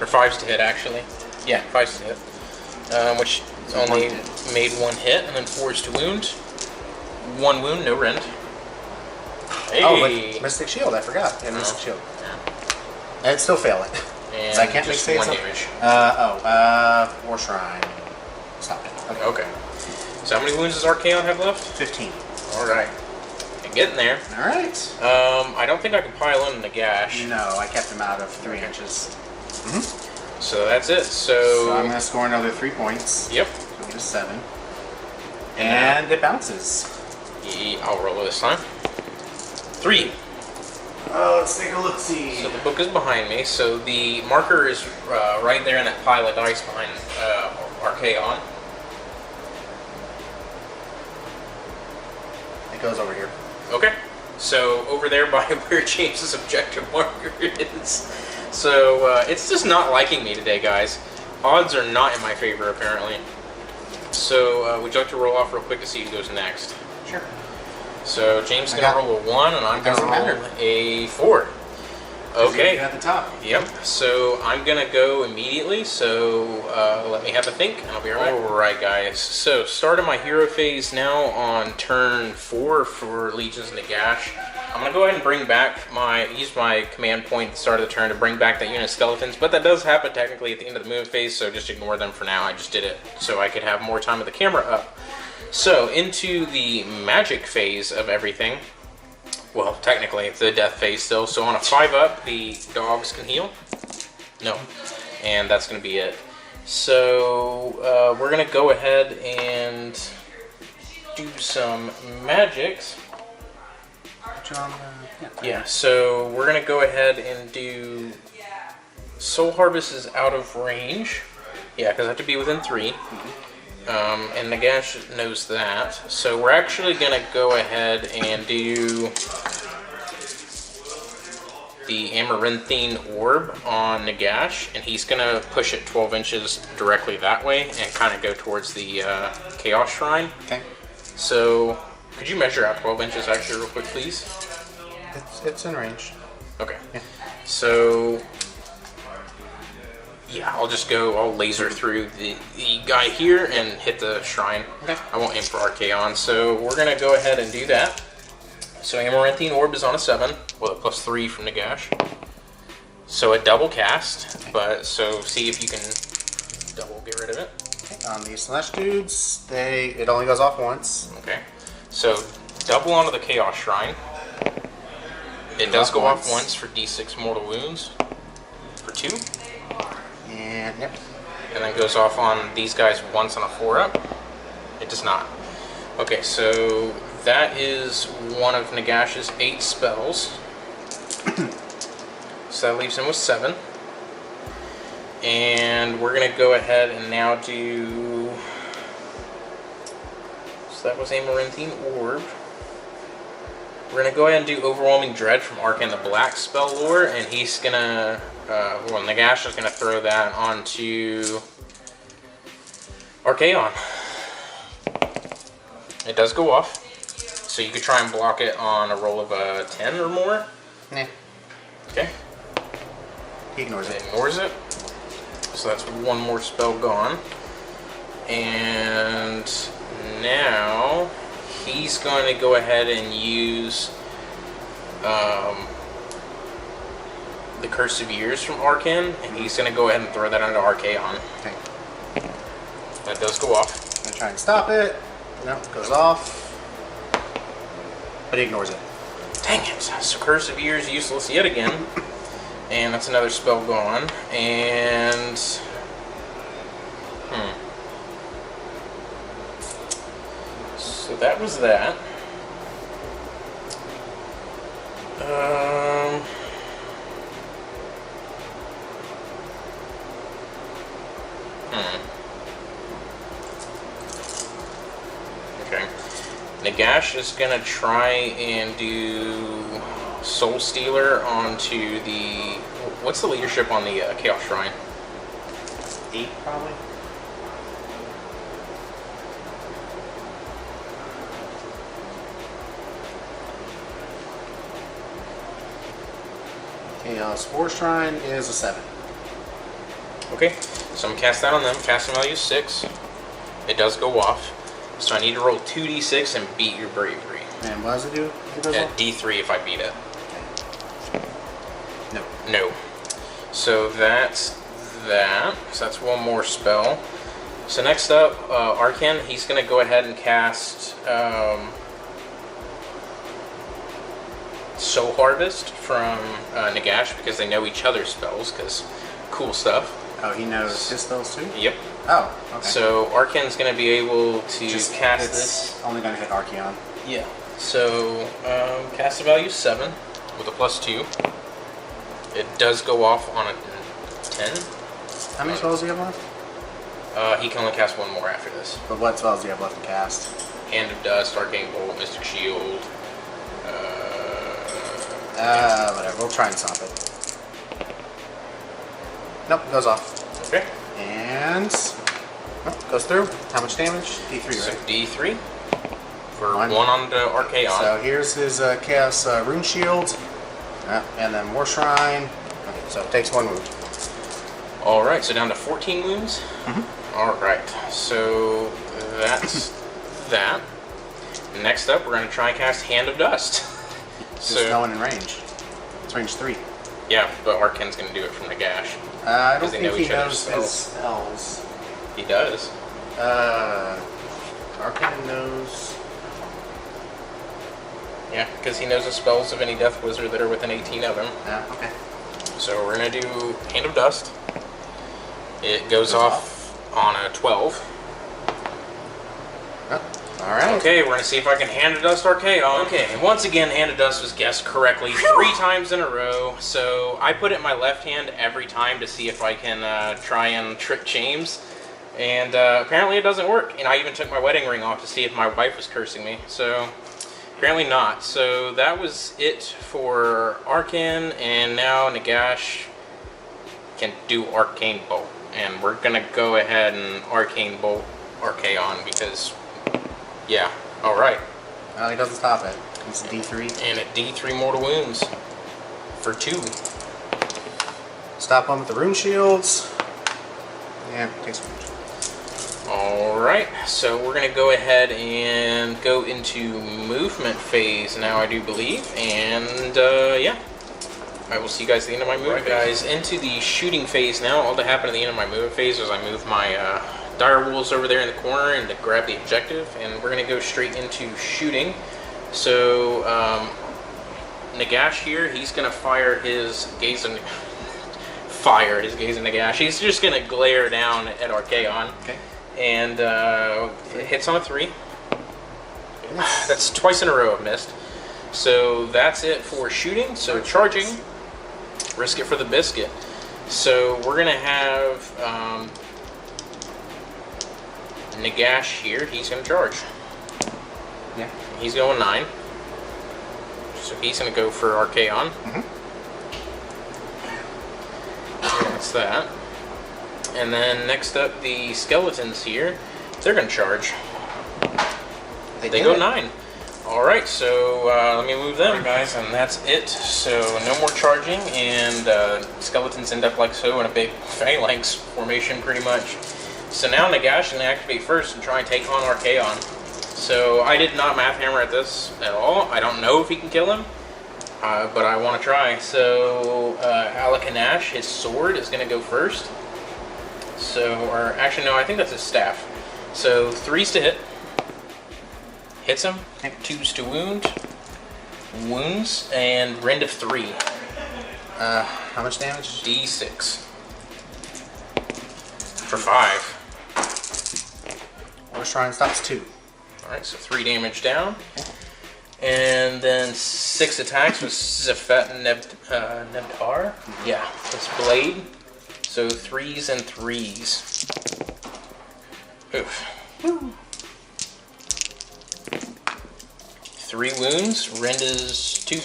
Or 5's to hit, actually. Yeah, 5's to hit. Which only made 1 hit, and then 4's to wound. 1 wound, no rend. Hey. Oh, with Mystic Shield, I forgot. Yeah, Mystic Shield. And still fail it. And I can't just make 1 saves. damage. War Shrine. Stop it. Okay. Okay. So how many wounds does Archaon have left? 15. Alright. Getting there. Alright. I don't think I can pile in Nagash. No, I kept him out of 3 inches. So that's it. So I'm going to score another 3 points. Yep. So we get a 7. And it bounces. I'll roll it this time. 3. Let's take a look-see. So the book is behind me. So the marker is right there in that pile of dice behind Archaon. It goes over here. Okay. So over there by where James's objective marker is. So it's just not liking me today, guys. Odds are not in my favor, apparently. So would you like to roll off real quick to see who goes next? Sure. So James is going to roll a 1, and I'm going to roll matter. a 4. Okay. At the top. Yep. So I'm going to go immediately. So let me have a think, and I'll be right back. All right, guys. So starting my hero phase now on turn 4 for Legions Nagash. I'm going to go ahead and bring back use my command point at the start of the turn to bring back that unit of skeletons, but that does happen technically at the end of the move phase, so just ignore them for now. I just did it so I could have more time with the camera up. So into the magic phase of everything. Well, technically it's the death phase still. So on a 5-up, the dogs can heal. No. And that's going to be it. So we're going to go ahead and do some magics. Yeah, so we're going to go ahead and do Soul Harvest is out of range. Yeah, because I have to be within 3. And Nagash knows that. So we're actually going to go ahead and do the Amaranthine Orb on Nagash, and he's going to push it 12 inches directly that way and kind of go towards the Chaos Shrine. Okay. So, could you measure out 12 inches actually real quick, please? It's in range. Okay. Yeah. So, yeah, I'll laser through the guy here and hit the shrine. Okay. I won't aim for Archaon, so we're going to go ahead and do that. So Amaranthine Orb is on a 7, with a +3 from Nagash. So a double cast, but so see if you can double get rid of it. Okay. On these Slash dudes, it only goes off once. Okay. So double onto the Chaos Shrine. It does go off once for D6 mortal wounds. For 2. And yep. And then goes off on these guys once on a 4-up. It does not. Okay, so that is one of Nagash's 8 spells. So that leaves him with 7. And we're going to go ahead and now do... So that was Amaranthine Orb. We're going to go ahead and do Overwhelming Dread from Archaon the Black spell lore, and he's going to... well, Nagash is going to throw that onto Archaon. It does go off. So you could try and block it on a roll of a 10 or more. Yeah. Okay. He ignores it. Ignores it. So that's one more spell gone. And now he's going to go ahead and use the Curse of Years from Archaon, and he's going to go ahead and throw that onto Archaon. Okay. That does go off. I'm going to try and stop it. No, it goes off. But he ignores it. Dang it. So Curse of Years useless yet again. And that's another spell gone. And... So that was that. Okay. Nagash is going to try and do Soul Stealer onto the... What's the leadership on the Chaos Shrine? 8, probably. Chaos 4 Shrine is a 7. Okay, so I'm going to cast that on them. Casting value is 6. It does go off. So I need to roll 2d6 and beat your bravery. And what does it do? At D3 if I beat it. No. No. So that's that. So that's one more spell. So next up, Archaon, he's going to go ahead and cast Soul Harvest from Nagash, because they know each other's spells, because cool stuff. Oh, he knows his spells too? Yep. Oh, okay. So Archaon's going to be able to cast this. Only going to hit Archaon. Yeah. So cast value 7 with a +2. It does go off on a 10. How many spells do you have left? He can only cast one more after this. But what spells do you have left to cast? Hand of Dust, Arcane Bolt, Mystic Shield. Whatever. We'll try and stop it. Nope, it goes off. Okay. And goes through. How much damage? D3, right? So D3 for One. one on the Archaon. So here's his Chaos Rune Shield. And then War Shrine. Okay, so it takes 1 wound. All right, so down to 14 wounds. Mm-hmm. All right, so that's that. Next up, we're going to try and cast Hand of Dust. There's no one in range. It's range 3. Yeah, but Archaon's going to do it from Nagash. I don't they think know he each other's knows his spells. He does. Archaon knows. Yeah, because he knows the spells of any Death Wizard that are within 18 of him. Yeah, okay. So we're gonna do Hand of Dust. It goes off on a 12. Alright. Okay, we're going to see if I can Hand of Dust Archaon. Okay, and once again, Hand of Dust was guessed correctly 3 times in a row. So I put it in my left hand every time to see if I can try and trick James. And apparently it doesn't work. And I even took my wedding ring off to see if my wife was cursing me. So apparently not. So that was it for Archaon. And now Nagash can do Arcane Bolt. And we're going to go ahead and Arcane Bolt Archaon because... yeah, alright. Well, he doesn't stop it. It's D3. And a D3 mortal wounds for 2. Stop one with the rune shields. Yeah, takes one. Alright, so we're going to go ahead and go into movement phase now, I do believe. And yeah, I will see you guys at the end of my movement phase. Guys, into the shooting phase now. All that happened at the end of my movement phase was I moved my dire wolves over there in the corner and to grab the objective, and we're going to go straight into shooting. So Nagash here, he's going to fire his gaze and Nagash. He's just going to glare down at Archaon. Okay. And it hits on a 3. That's twice in a row I've missed. So that's it for shooting. So charging, risk it for the biscuit. So we're going to have Nagash here, he's going to charge. Yeah. He's going 9. So he's going to go for Archaon. That's that. And then next up, the skeletons here, they're going to charge. They go 9. Alright, so let me move them, guys, and that's it. So no more charging, and skeletons end up like so in a big phalanx formation, pretty much. So now Nagash can activate first and try and take on Archaon. So I did not math hammer at this at all. I don't know if he can kill him, but I want to try. So Alakanash, his sword, is going to go first. So, or actually no, I think that's his staff. So 3s to hit. Hits him. 2s to wound. Wounds, and rend of 3. How much damage? D6. For 5. Or Shrine stops 2. Alright, so 3 damage down. And then 6 attacks with Zephet Nebtar. Yeah, this blade. So 3s and 3s. Oof. 3 wounds, rend is 2.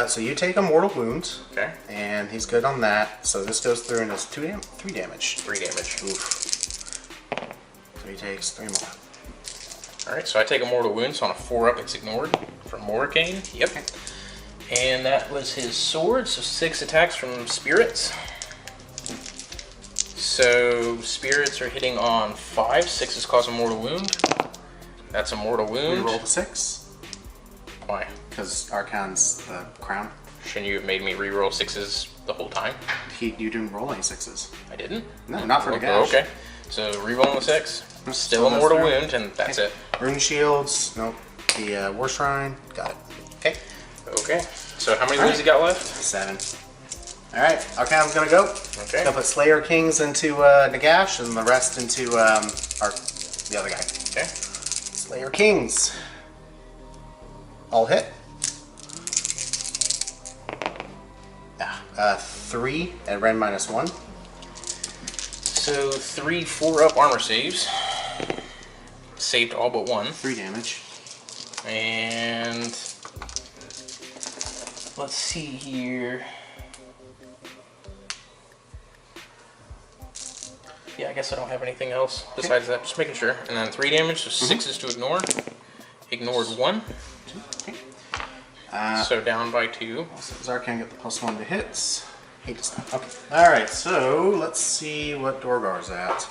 So you take a mortal wound. Okay. And he's good on that. So this goes through and does 3 damage. 3 damage. Oof. So he takes 3 more. Alright, so I take a mortal wound, so on a 4-up it's ignored from Morricane. Yep. And that was his sword, so 6 attacks from spirits. So spirits are hitting on 5. 6 is causing a mortal wound. That's a mortal wound. Reroll the 6. Why? Because Archaon's the crown. Shouldn't you have made me reroll 6s the whole time? You didn't roll any 6s. I didn't? No, not for Nagash. Oh, okay. So rerolling the 6. Still a mortal wound, and that's it. Rune shields. Nope. The War Shrine. Got it. Okay. Okay. So how many wounds you got left? 7. Alright, Archaon's gonna go. Okay. Gonna put Slayer Kings into Nagash and the rest into the other guy. Okay. Slayer Kings. All hit. 3 and Ren -1. So 3 4-up armor saves. Saved all but 1. 3 damage. And let's see here. Yeah, I guess I don't have anything else besides that. Just making sure. And then 3 damage, so 6 is to ignore. Ignored 1. Okay. So down by 2. So Archaon get the +1 to hits. He does not. Okay. Alright, so let's see what Dorgar's at.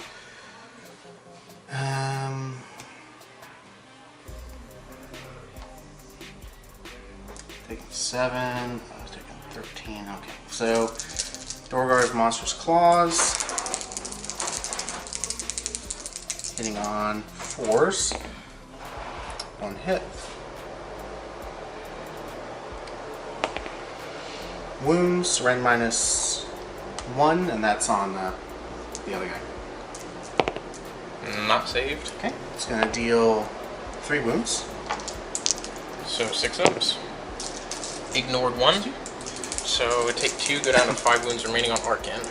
Taking 7. I was taking 13. Okay. So Dorgar's Monstrous Claws. Hitting on 4s. 1 hit. wounds, rend -1, and that's on the other guy. Not saved. Okay, it's going to deal 3 wounds. So 6 ups. Ignored 1. So it take 2, go down to 5 wounds remaining on Archaon.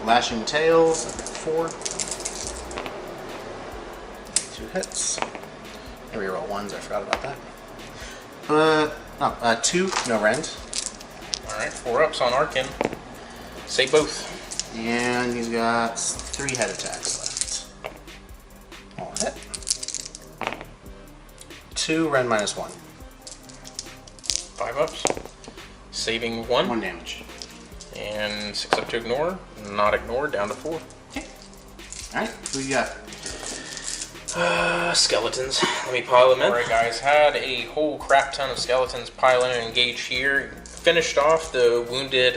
Lashing tails, 4. 2 hits. And reroll 1s, I forgot about that. 2, no rend. Alright, 4 ups on Archaon. Save both. And he's got 3 head attacks left. All hit. 2, rend -1. 5 ups. Saving 1. 1 damage. And 6 up to ignore. Not ignored, down to 4. Okay. Alright, who you got? Skeletons. Let me pile them in. Alright guys, had a whole crap ton of skeletons pile in and engage here. Finished off the wounded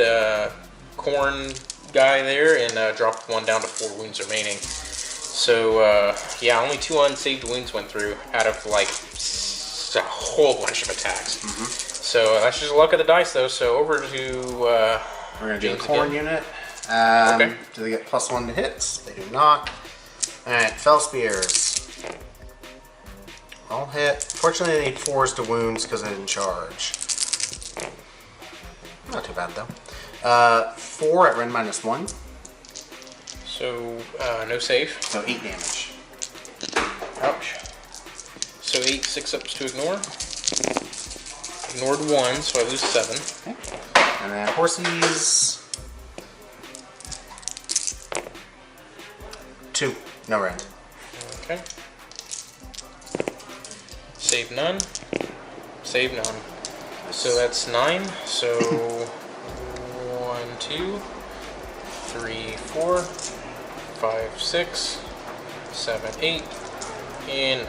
corn guy there and dropped 1 down to 4 wounds remaining. So yeah, only 2 unsaved wounds went through out of like a whole bunch of attacks. So that's just luck of the dice though. So over to we're gonna do the corn unit. Okay. Do they get +1 to hits? They do not. Alright, fell spears. All hit. Fortunately, they need 4s to wounds because they didn't charge. Not too bad though. 4 at rend -1. So no save. So 8 damage. Ouch. So 8 6 ups to ignore. Ignored 1, so I lose 7. Okay. And then horsies. 2, no rend. Okay. Save none. Save none. So that's 9. So 1, 2, 3, 4, 5, 6, 7, 8, and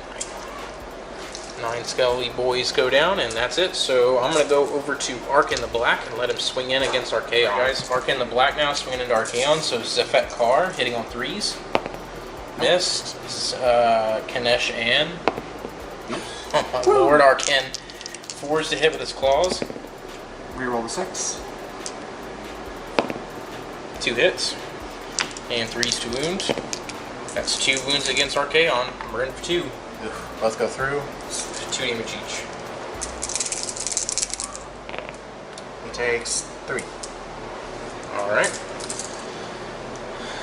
9 skelly boys go down, and that's it. So I'm going to go over to Archaon the Black and let him swing in against Archaon. Guys, Archaon the Black now swinging into Archaon. So Zephet Carr hitting on 3s. Missed. Kanesh Ann. Oh my lord, Archaon. 4s to hit with his claws. Reroll the 6. 2 hits. And 3s to wound. That's 2 wounds against Archaon. We're in for 2. Both go through. 2 damage each. He takes 3. Alright.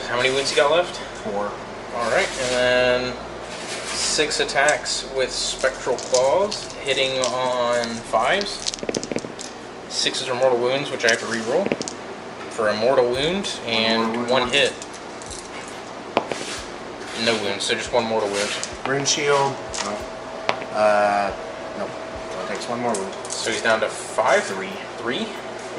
How many wounds you got left? 4. Alright, and then 6 attacks with Spectral Claws, hitting on 5s. 6s are mortal wounds, which I have to reroll for a mortal wound, and 1 hit. No wounds, so just 1 mortal wound. Rune shield. No. Nope. So it takes 1 more wound. So he's down to 5? 3. 3?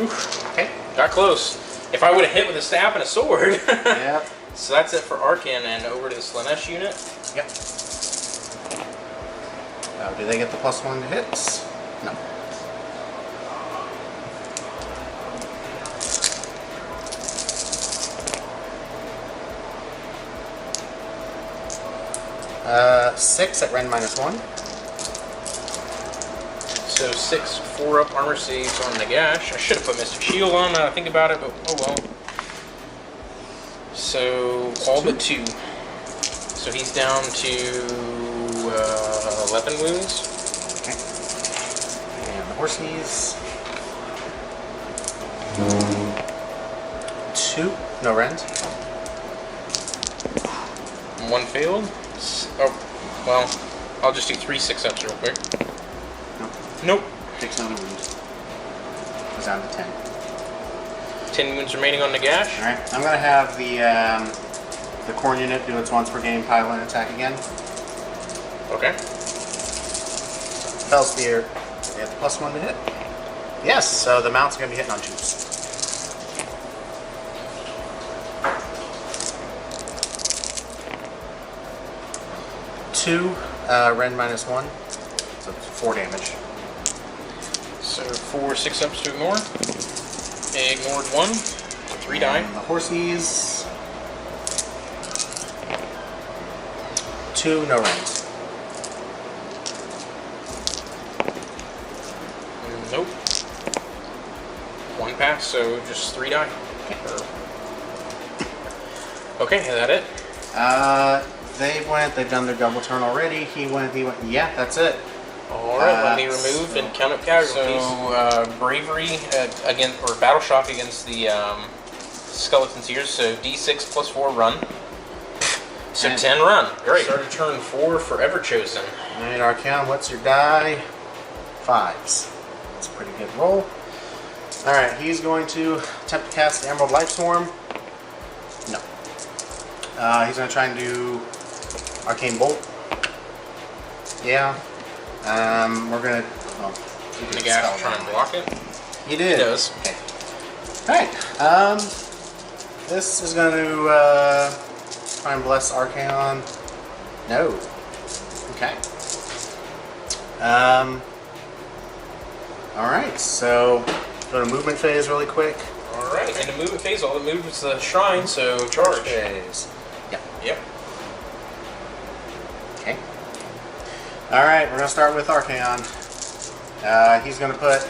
Oof. Okay. Got close. If I would have hit with a staff and a sword. Yep. So that's it for Archaon, and over to the Slanesh unit. Yep. Do they get the +1 to hits? No. Uh, 6 at rend -1. So 6 4-up armor saves on Nagash. I should have put Mystic Shield on now I think about it, but oh well. So all but 2. So he's down to 11 wounds. Okay. And the horsies. 2, no rend. 1 failed. Oh, well, I'll just do 3 6-ups real quick. Nope. Takes another wound. Goes down to 10. 10 wounds remaining on Nagash. Alright, I'm gonna have the corn unit do its once per game pile in attack again. Okay. Fell spear. They have +1 to hit. Yes, so the mount's gonna be hitting on 2s. Two, rend -1, so it's 4 damage. So 4 6-ups to ignore. Ignored 1. 3 die. And the horsies. 2, no rends. Nope. 1 pass, so just 3 die. Okay, is that it? They've done their double turn already. He went, yeah, that's it. Alright, let me remove and count up casualties. So, bravery against, or battle shock against the skeleton seers, so d6 plus 4 run. So 10 run. Great. Started turn 4 for Everchosen. Alright, Archaon, what's your die? 5s. That's a pretty good roll. Alright, he's going to attempt to cast Emerald Life Swarm. No. He's going to try and do Arcane Bolt. Yeah. We're going to... Oh, Nagash try and block it. He did. He does. Okay. Alright. This is going to try and bless Archaon. No. Okay. Alright, so go to movement phase really quick. Alright, in the movement phase, all that moved was the shrine, so charge. Phase. Yep. Yep. Okay. Alright, we're going to start with Archaon. He's going to put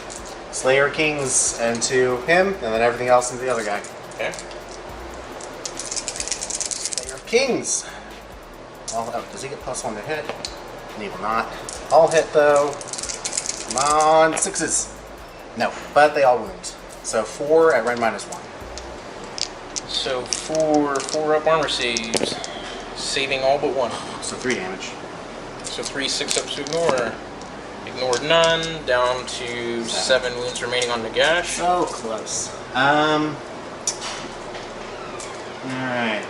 Slayer Kings into him, and then everything else into the other guy. Okay. Slayer Kings! Oh, does he get +1 to hit? He will not. All hit though. Come on, 6s. No, but they all wound. So 4 at red -1. So 4 up armor saves, saving all but 1. So 3 damage. So 3 6-ups to ignore. Ignored none, down to 7 wounds remaining on Nagash. So close. Alright.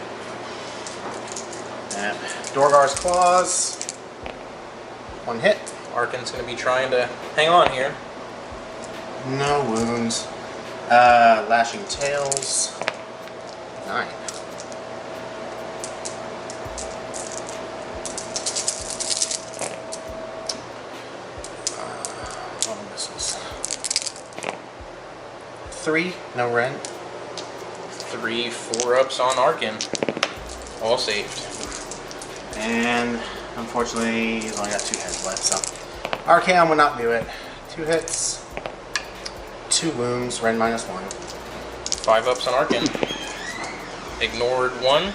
Dorgar's Claws. 1 hit. Archaon's going to be trying to hang on here. No wounds. Lashing Tails. 9. Misses. 3. No rent. 3 4-ups on Archaon. All saved. And unfortunately, he's only got 2 heads left, so Archaon would not do it. 2 hits, 2 wounds, red -1. 5-ups on Archaon. Ignored 1.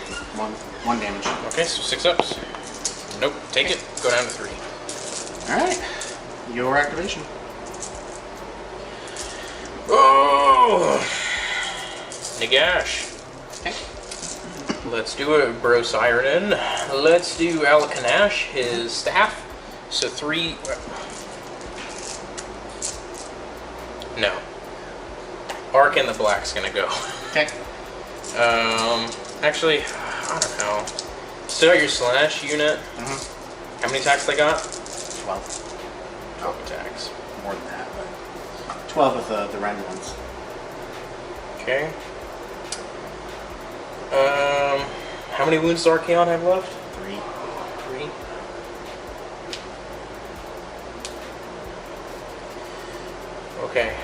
1 damage. Okay, so 6-ups. Nope, take it. Go down to 3. Alright, your activation. Oh! Nagash. Okay. Let's do it, Bro Sirenin. Let's do Alakanash, his staff. So 3... No. Archaon the Black's gonna go. Okay. Actually, I don't know. Still got your Slash unit. How many attacks they got? 12. 12 attacks. More than that, but 12 with the random ones. Okay. How many wounds does Archaon have left? 3. 3. Okay.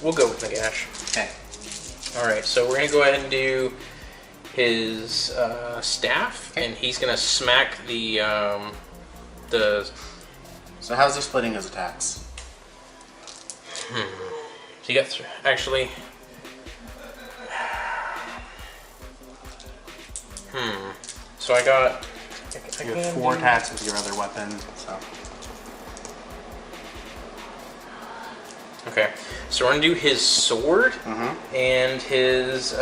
We'll go with Nagash. Okay. Alright, so we're going to go ahead and do his staff, okay. And he's going to smack the... So how's he splitting his attacks? So you got... Actually... So I got... You have 4 attacks with your other weapon, so... Okay, so we're gonna do his sword and his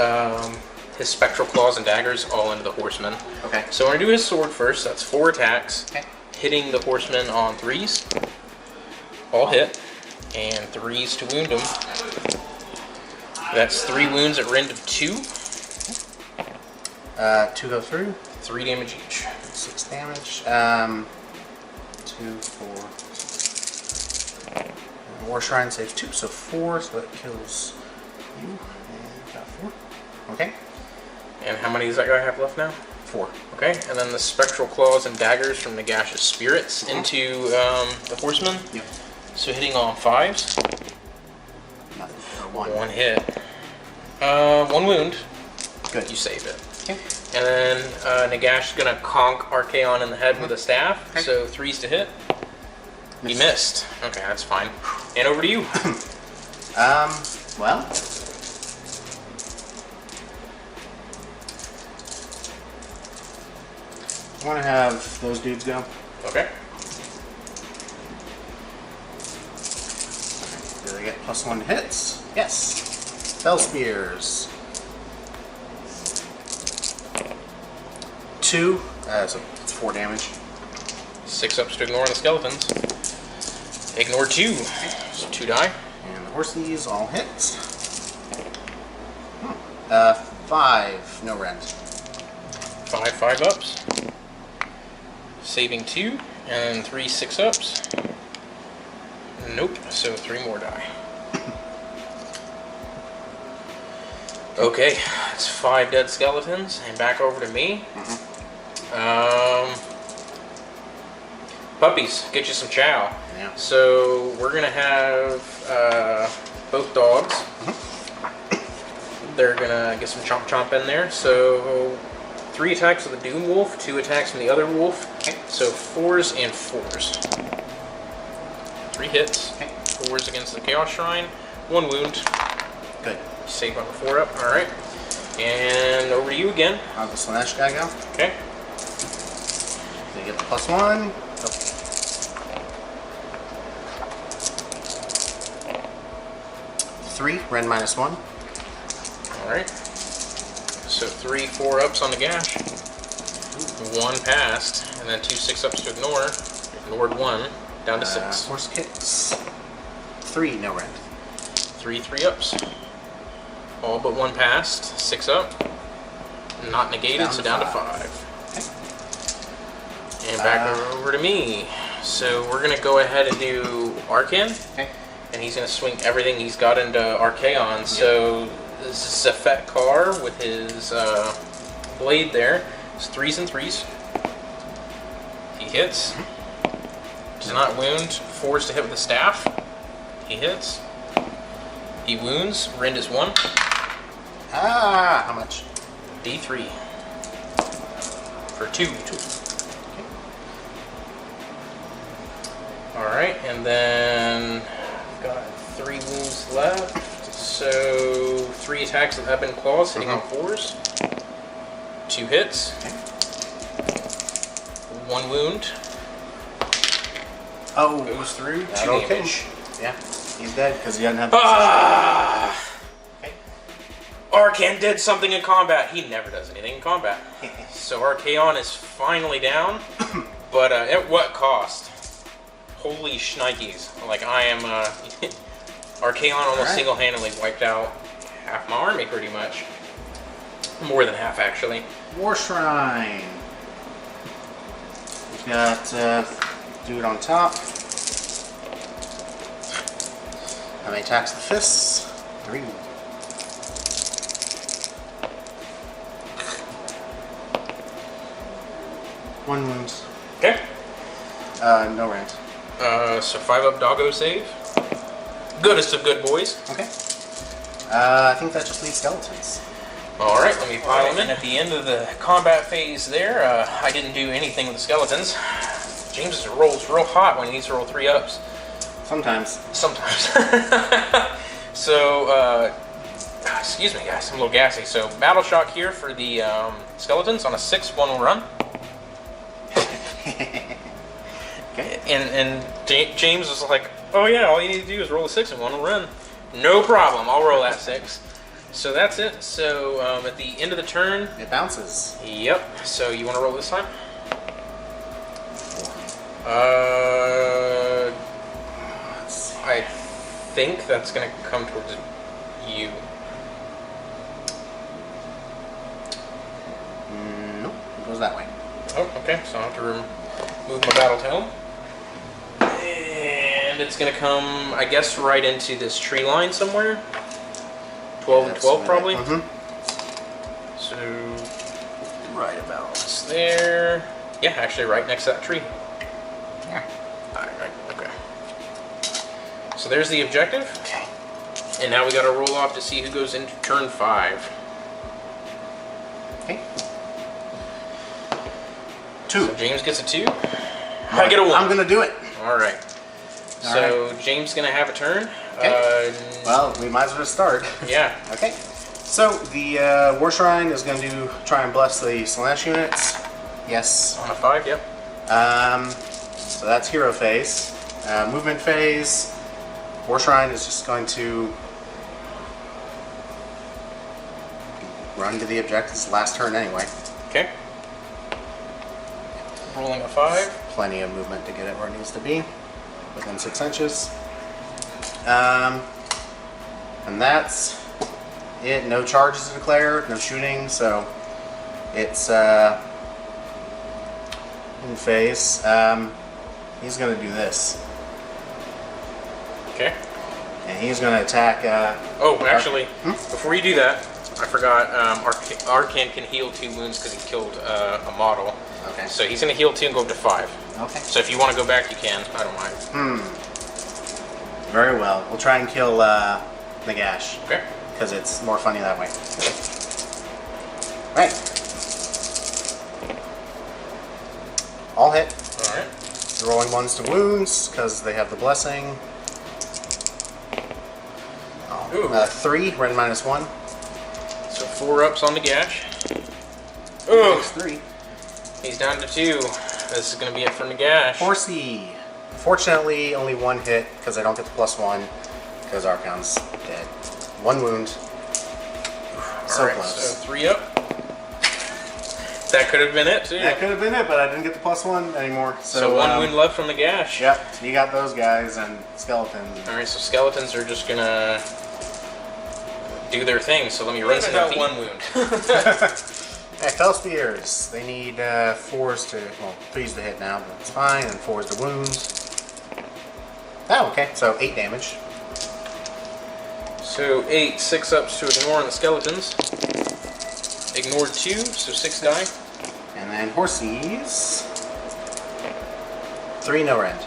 spectral claws and daggers all into the horseman. Okay. So we're gonna do his sword first. That's 4 attacks, okay. Hitting the horseman on 3s, all hit, and 3s to wound him. That's 3 wounds at rend of 2. 2 go through. 3 damage each. 6 damage. 2, 4. War Shrine saves 2, so 4, so that kills you. And got 4. Okay. And how many does that guy have left now? 4. Okay, and then the spectral claws and daggers from Nagash's spirits into the horseman. Yep. So hitting on 5s. Nothing. Or 1. 1 hit. 1 wound. Good. You save it. Okay. And then Nagash is going to conk Archaon in the head with a staff. Okay. So 3s to hit. He missed. Okay, that's fine. And over to you. Well, I want to have those dudes go. Okay. Do they get +1 hits? Yes. Spell Spears. 2. So it's 4 damage. 6 ups to ignore on the skeletons. Ignore 2. So 2 die. And the horsies all hit. 5. No rend. 5 ups. Saving 2. And 3 6 ups. Nope. So 3 more die. Okay. It's 5 dead skeletons. And back over to me. Puppies, get you some chow. Yeah. So we're gonna have both dogs. They're gonna get some chomp chomp in there. So 3 attacks with the Doom Wolf, 2 attacks from the other wolf. Okay. So 4s and 4s. 3 hits. Okay. 4s against the Chaos Shrine. 1 wound. Good. Save on the 4 up. All right. And over to you again. How's the Slanesh guy go? Okay. They get the +1. Oh. 3, rend -1. Alright. So 3 4 ups on the gash. 1 passed. And then 2 6 ups to ignore. Ignored 1. Down to 6. Horse kicks. 3, no rend. 3 3 ups. All but 1 passed. 6 up. Not negated, so down to 5. And back over to me. So we're going to go ahead and do Archaon. Okay. And he's going to swing everything he's got into Archaon. So this is a fat car with his blade there. It's 3s and 3s. He hits. Does not wound. 4s to hit with the staff. He hits. He wounds. Rend is 1. How much? D3. For 2. Alright, and then I've got 3 wounds left. So 3 attacks with Ebon Claws hitting on 4s. 2 hits. 1 wound. Oh. Goes through. 2 That'll kill damage. him. Yeah, he's dead because he doesn't have the Okay. Archaon did something in combat. He never does anything in combat. So Archaon is finally down, but at what cost? Holy shnikes. Like, I am, Archaon almost single-handedly wiped out half my army, pretty much. More than half, actually. War Shrine. We've got, dude on top. How many attacks the fists? 3. One wound. Okay. No rent. So 5 up doggo save. Goodest of good boys. Okay. I think that just leaves skeletons. Alright, let me pile them in. At the end of the combat phase there, I didn't do anything with the skeletons. James rolls real hot when he needs to roll 3 ups. Sometimes. Sometimes. So, excuse me guys, I'm a little gassy. So, Battle Shock here for the skeletons on a 6, 1 will run. Okay. And James was like, oh yeah, all you need to do is roll a 6 and 1 will run. No problem, I'll roll that 6. So that's it. So at the end of the turn... It bounces. Yep. So you want to roll this time? 4. Let's see. I think that's going to come towards you. Nope, it goes that way. Oh, okay. So I'll have to move my battle tome. And it's going to come, I guess, right into this tree line somewhere. 12 and 12 probably. So right about there. Yeah, actually right next to that tree. Yeah. Alright, okay. So there's the objective. Okay. And now we got to roll off to see who goes into turn 5. Okay. 2. So James gets a 2. I get a 1. I'm gonna do it. Alright. So James is going to have a turn. Okay. Well, we might as well start. Yeah. Okay. So the War Shrine is going to try and bless the Slanesh units. Yes. On a 5, yep. So that's hero phase. Movement phase. War Shrine is just going to run to the objective's last turn anyway. Okay. Rolling a 5. Plenty of movement to get it where it needs to be, within 6 inches. And that's it. No charges to declare, no shooting, so it's in phase. He's going to do this. Okay. And he's going to attack. Oh, actually, before you do that, I forgot. Archaon can heal 2 wounds because he killed a model. Okay. So he's going to heal 2 and go up to 5. Okay. So if you want to go back, you can. I don't mind. Very well. We'll try and kill Nagash. Okay. Because it's more funny that way. Right. All hit. Alright. Rolling 1s to wounds because they have the blessing. Ooh. 3, rend -1. So 4 ups on Nagash. Oh, 3. he's down to 2. This is going to be it for Nagash. Horsey. Fortunately, only 1 hit because I don't get the +1 because Archaon's dead. 1 wound. So Alright, close. so 3 up. That could have been it too. That could have been it, but I didn't get the +1 anymore. So 1 wound left from Nagash. Yep, you got those guys and skeletons. Alright, so skeletons are just going to do their thing. So let me rinse out 1 wound. Hey, Fell Spears. They need 4s to, well, 3s to hit now, but it's fine, and 4s to wounds. Oh, okay, so 8 damage. So 8, 6 ups to ignore on the skeletons. Ignored 2, so 6 die. And then Horsies. 3 no rend.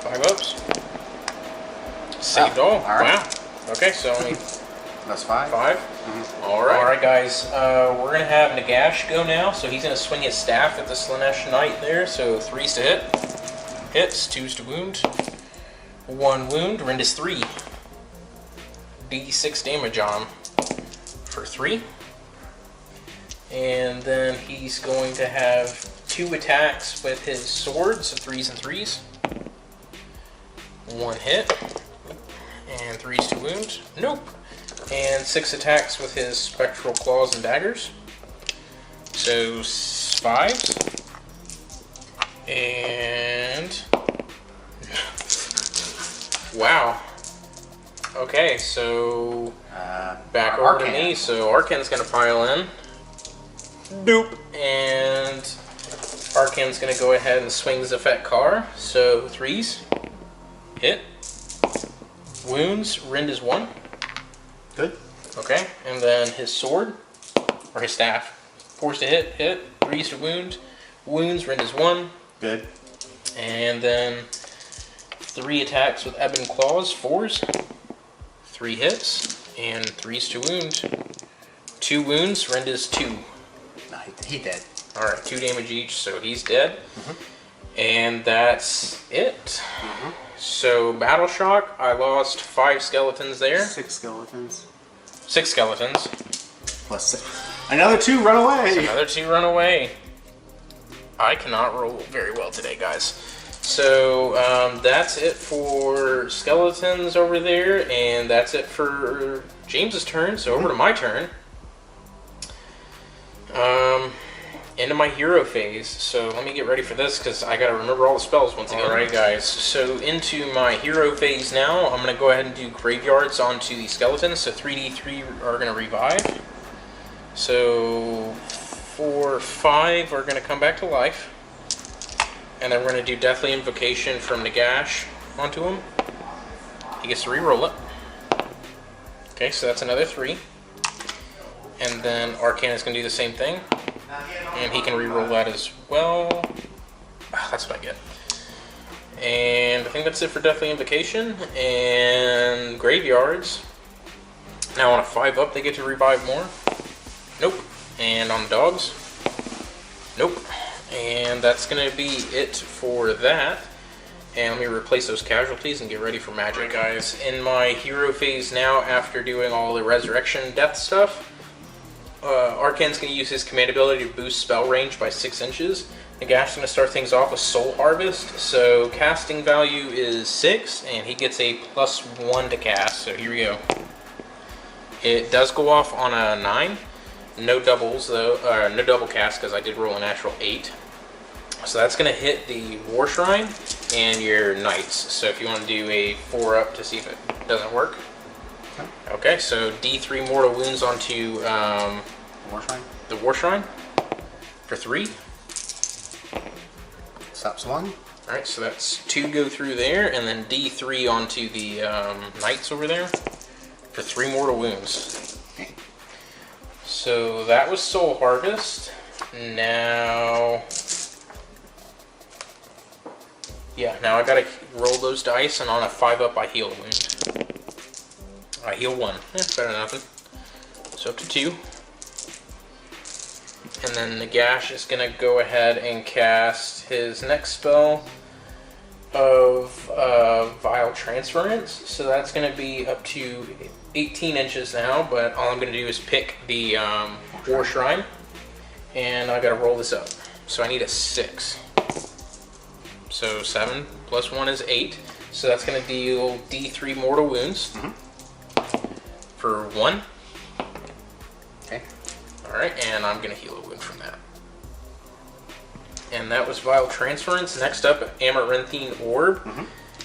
5 ups. Saved all. Alright. Wow. Okay, so only That's 5. 5. Alright, guys. We're going to have Nagash go now. So he's going to swing his staff at the Slanesh Knight there. So 3s to hit. Hits. 2s to wound. 1 wound. Rend is 3. D6 damage on him for 3. And then he's going to have 2 attacks with his sword. So 3s and 3s. 1 hit. And 3s to wound. Nope. And 6 attacks with his spectral claws and daggers. So 5s. And wow. Okay, so back over to me. So Archaon's gonna pile in. Doop. And Archaon's gonna go ahead and swing his effect car. So 3s. Hit. Wounds. Rend is 1. Good. Okay, and then his sword, or his staff. 4s to hit, 3s to wound. Wounds, rend is 1. Good. And then 3 attacks with ebon claws, 4s. 3 hits, and 3s to wound. 2 wounds, rend is 2. No, he dead. Alright, 2 damage each, so he's dead. And that's it. So, Battle Shock, I lost 5 skeletons there. 6 skeletons. 6 skeletons. Plus 6. Another 2 run away! Another 2 run away. I cannot roll very well today, guys. So, that's it for skeletons over there, and that's it for James's turn. So, over to my turn. Into my hero phase. So let me get ready for this because I got to remember all the spells once again. Alright guys, so into my hero phase now. I'm going to go ahead and do graveyards onto the skeletons. So 3d3 are going to revive. So 4, 5 are going to come back to life. And then we're going to do Deathly Invocation from Nagash onto him. He gets to reroll it. Okay, so that's another 3. And then Archaon is going to do the same thing. And he can reroll that as well. That's what I get. And I think that's it for Deathly Invocation. And Graveyards. Now on a 5 up, they get to revive more. Nope. And on the dogs. Nope. And that's going to be it for that. And let me replace those casualties and get ready for magic. Right, guys, in my hero phase now, after doing all the resurrection death stuff, Archaon's going to use his command ability to boost spell range by 6 inches. Nagash's going to start things off with Soul Harvest. So casting value is 6, and he gets a +1 to cast. So here we go. It does go off on a 9. No doubles though, no double cast because I did roll a natural 8. So that's going to hit the War Shrine and your Knights. So if you want to do a 4-up to see if it doesn't work. Okay, so D3 mortal wounds onto the War Shrine for 3. Stops 1. Alright, so that's 2 go through there, and then D3 onto the Knights over there for 3 mortal wounds. Okay. So that was Soul Harvest. Now... yeah, now I gotta roll those dice, and on a 5-up I heal a wound. I heal 1. Better than nothing. So up to 2. And then Nagash is gonna go ahead and cast his next spell of Vile Transference. So that's gonna be up to 18 inches now, but all I'm gonna do is pick the War Shrine, and I gotta roll this up. So I need a 6. So 7 plus 1 is 8. So that's going to deal D3 mortal wounds for 1. Okay. Alright, and I'm going to heal a wound from that. And that was Vile Transference. Next up, Amaranthine Orb.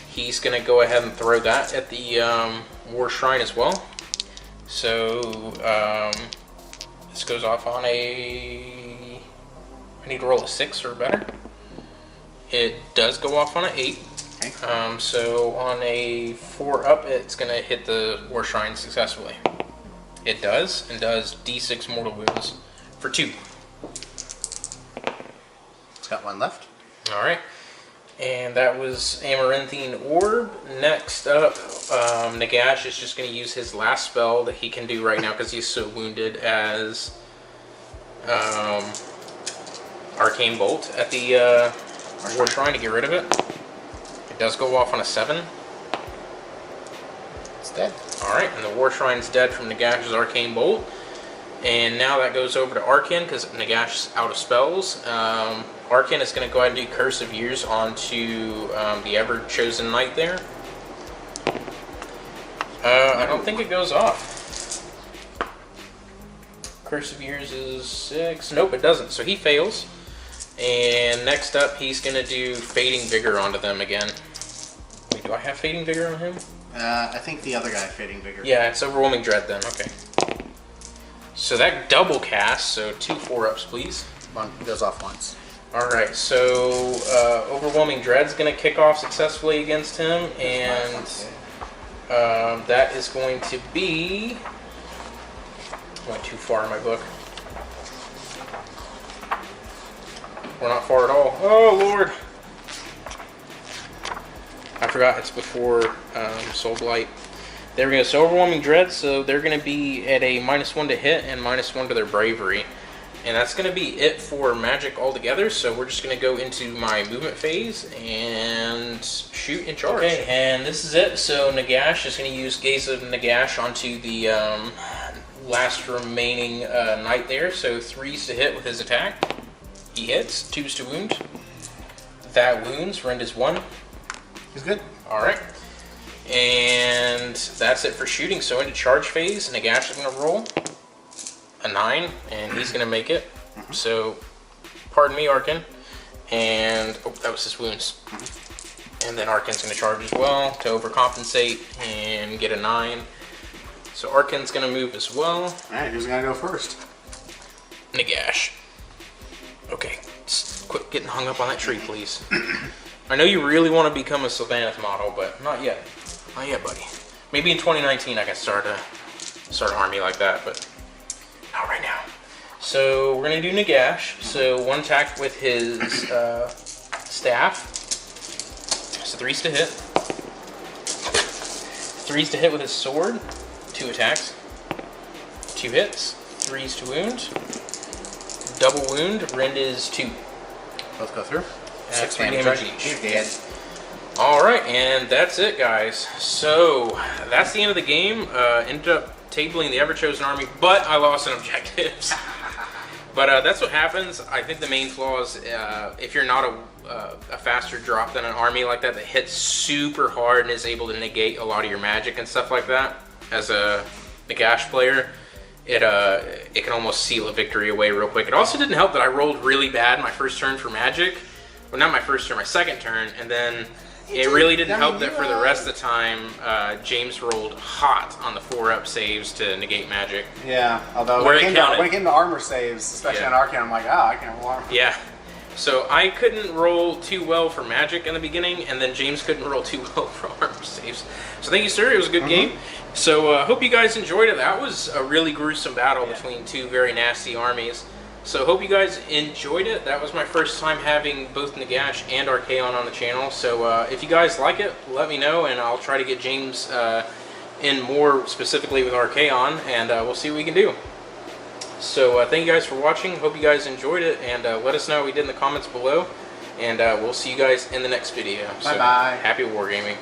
He's going to go ahead and throw that at the War Shrine as well. So this goes off on a... I need to roll a 6 or better. It does go off on an 8. Okay. So on a 4-up, it's going to hit the War Shrine successfully. It does, and does D6 mortal wounds for 2. It's got 1 left. Alright. And that was Amaranthine Orb. Next up, Nagash is just going to use his last spell that he can do right now because he's so wounded as Arcane Bolt at the... War Shrine to get rid of it. It does go off on a 7. It's dead. Alright, and the War Shrine's dead from Nagash's Arcane Bolt. And now that goes over to Archaon because Nagash's out of spells. Archaon is going to go ahead and do Curse of Years onto the Everchosen Knight there. I don't think it goes off. Curse of Years is 6. Nope, it doesn't. So he fails. And next up, he's going to do Fading Vigor onto them again. Wait, do I have Fading Vigor on him? I think the other guy, Fading Vigor. Yeah, it's Overwhelming Dread then. Okay. So that double cast, so 2 4-ups, please. One goes off once. Alright, so Overwhelming Dread's going to kick off successfully against him, and that is going to be... I went too far in my book. We're not far at all. Oh, Lord! I forgot it's before Soul Blight. There we go. So Overwhelming Dread, so they're going to be at a -1 to hit and -1 to their Bravery. And that's going to be it for magic altogether, so we're just going to go into my movement phase and shoot and charge. Okay, and this is it. So Nagash is going to use Gaze of Nagash onto the last remaining knight there. So 3s to hit with his attack. He hits. 2s to wound. That wounds. Rend is 1. He's good. Alright. And that's it for shooting. So into charge phase, Nagash is going to roll a 9, and he's going to make it. So, pardon me, Archaon. And, oh, that was his wounds. And then Archaon's going to charge as well to overcompensate and get a 9. So Archaon's going to move as well. Alright, who's going to go first? Nagash. Okay, just quit getting hung up on that tree, please. I know you really want to become a Sylvaneth model, but not yet. Not yet, buddy. Maybe in 2019 I can start an army like that, but not right now. So we're going to do Nagash. So 1 attack with his staff. So 3s to hit. 3s to hit with his sword. 2 attacks. 2 hits. 3s to wound. Double wound. Rend is 2. Both go through. 6 damage each. He's dead. Alright, and that's it, guys. So, that's the end of the game. Ended up tabling the Everchosen army, but I lost in objectives. But that's what happens. I think the main flaw is if you're not a faster drop than an army like that hits super hard and is able to negate a lot of your magic and stuff like that, as a Nagash player, it can almost seal a victory away real quick. It also didn't help that I rolled really bad my first turn for magic. Well, not my first turn, my second turn, and then it really didn't help that for the rest of the time, James rolled hot on the 4-up saves to negate magic. Yeah, although when it came to armor saves, especially on Archaon, I'm like, I can't roll armor. Yeah, so I couldn't roll too well for magic in the beginning, and then James couldn't roll too well for armor saves. So thank you, sir. It was a good game. So hope you guys enjoyed it. That was a really gruesome battle between two very nasty armies. So hope you guys enjoyed it. That was my first time having both Nagash and Archaon on the channel. So if you guys like it, let me know, and I'll try to get James in more specifically with Archaon, and we'll see what we can do. So thank you guys for watching. Hope you guys enjoyed it, and let us know what we did in the comments below. And we'll see you guys in the next video. Bye-bye. So, happy wargaming.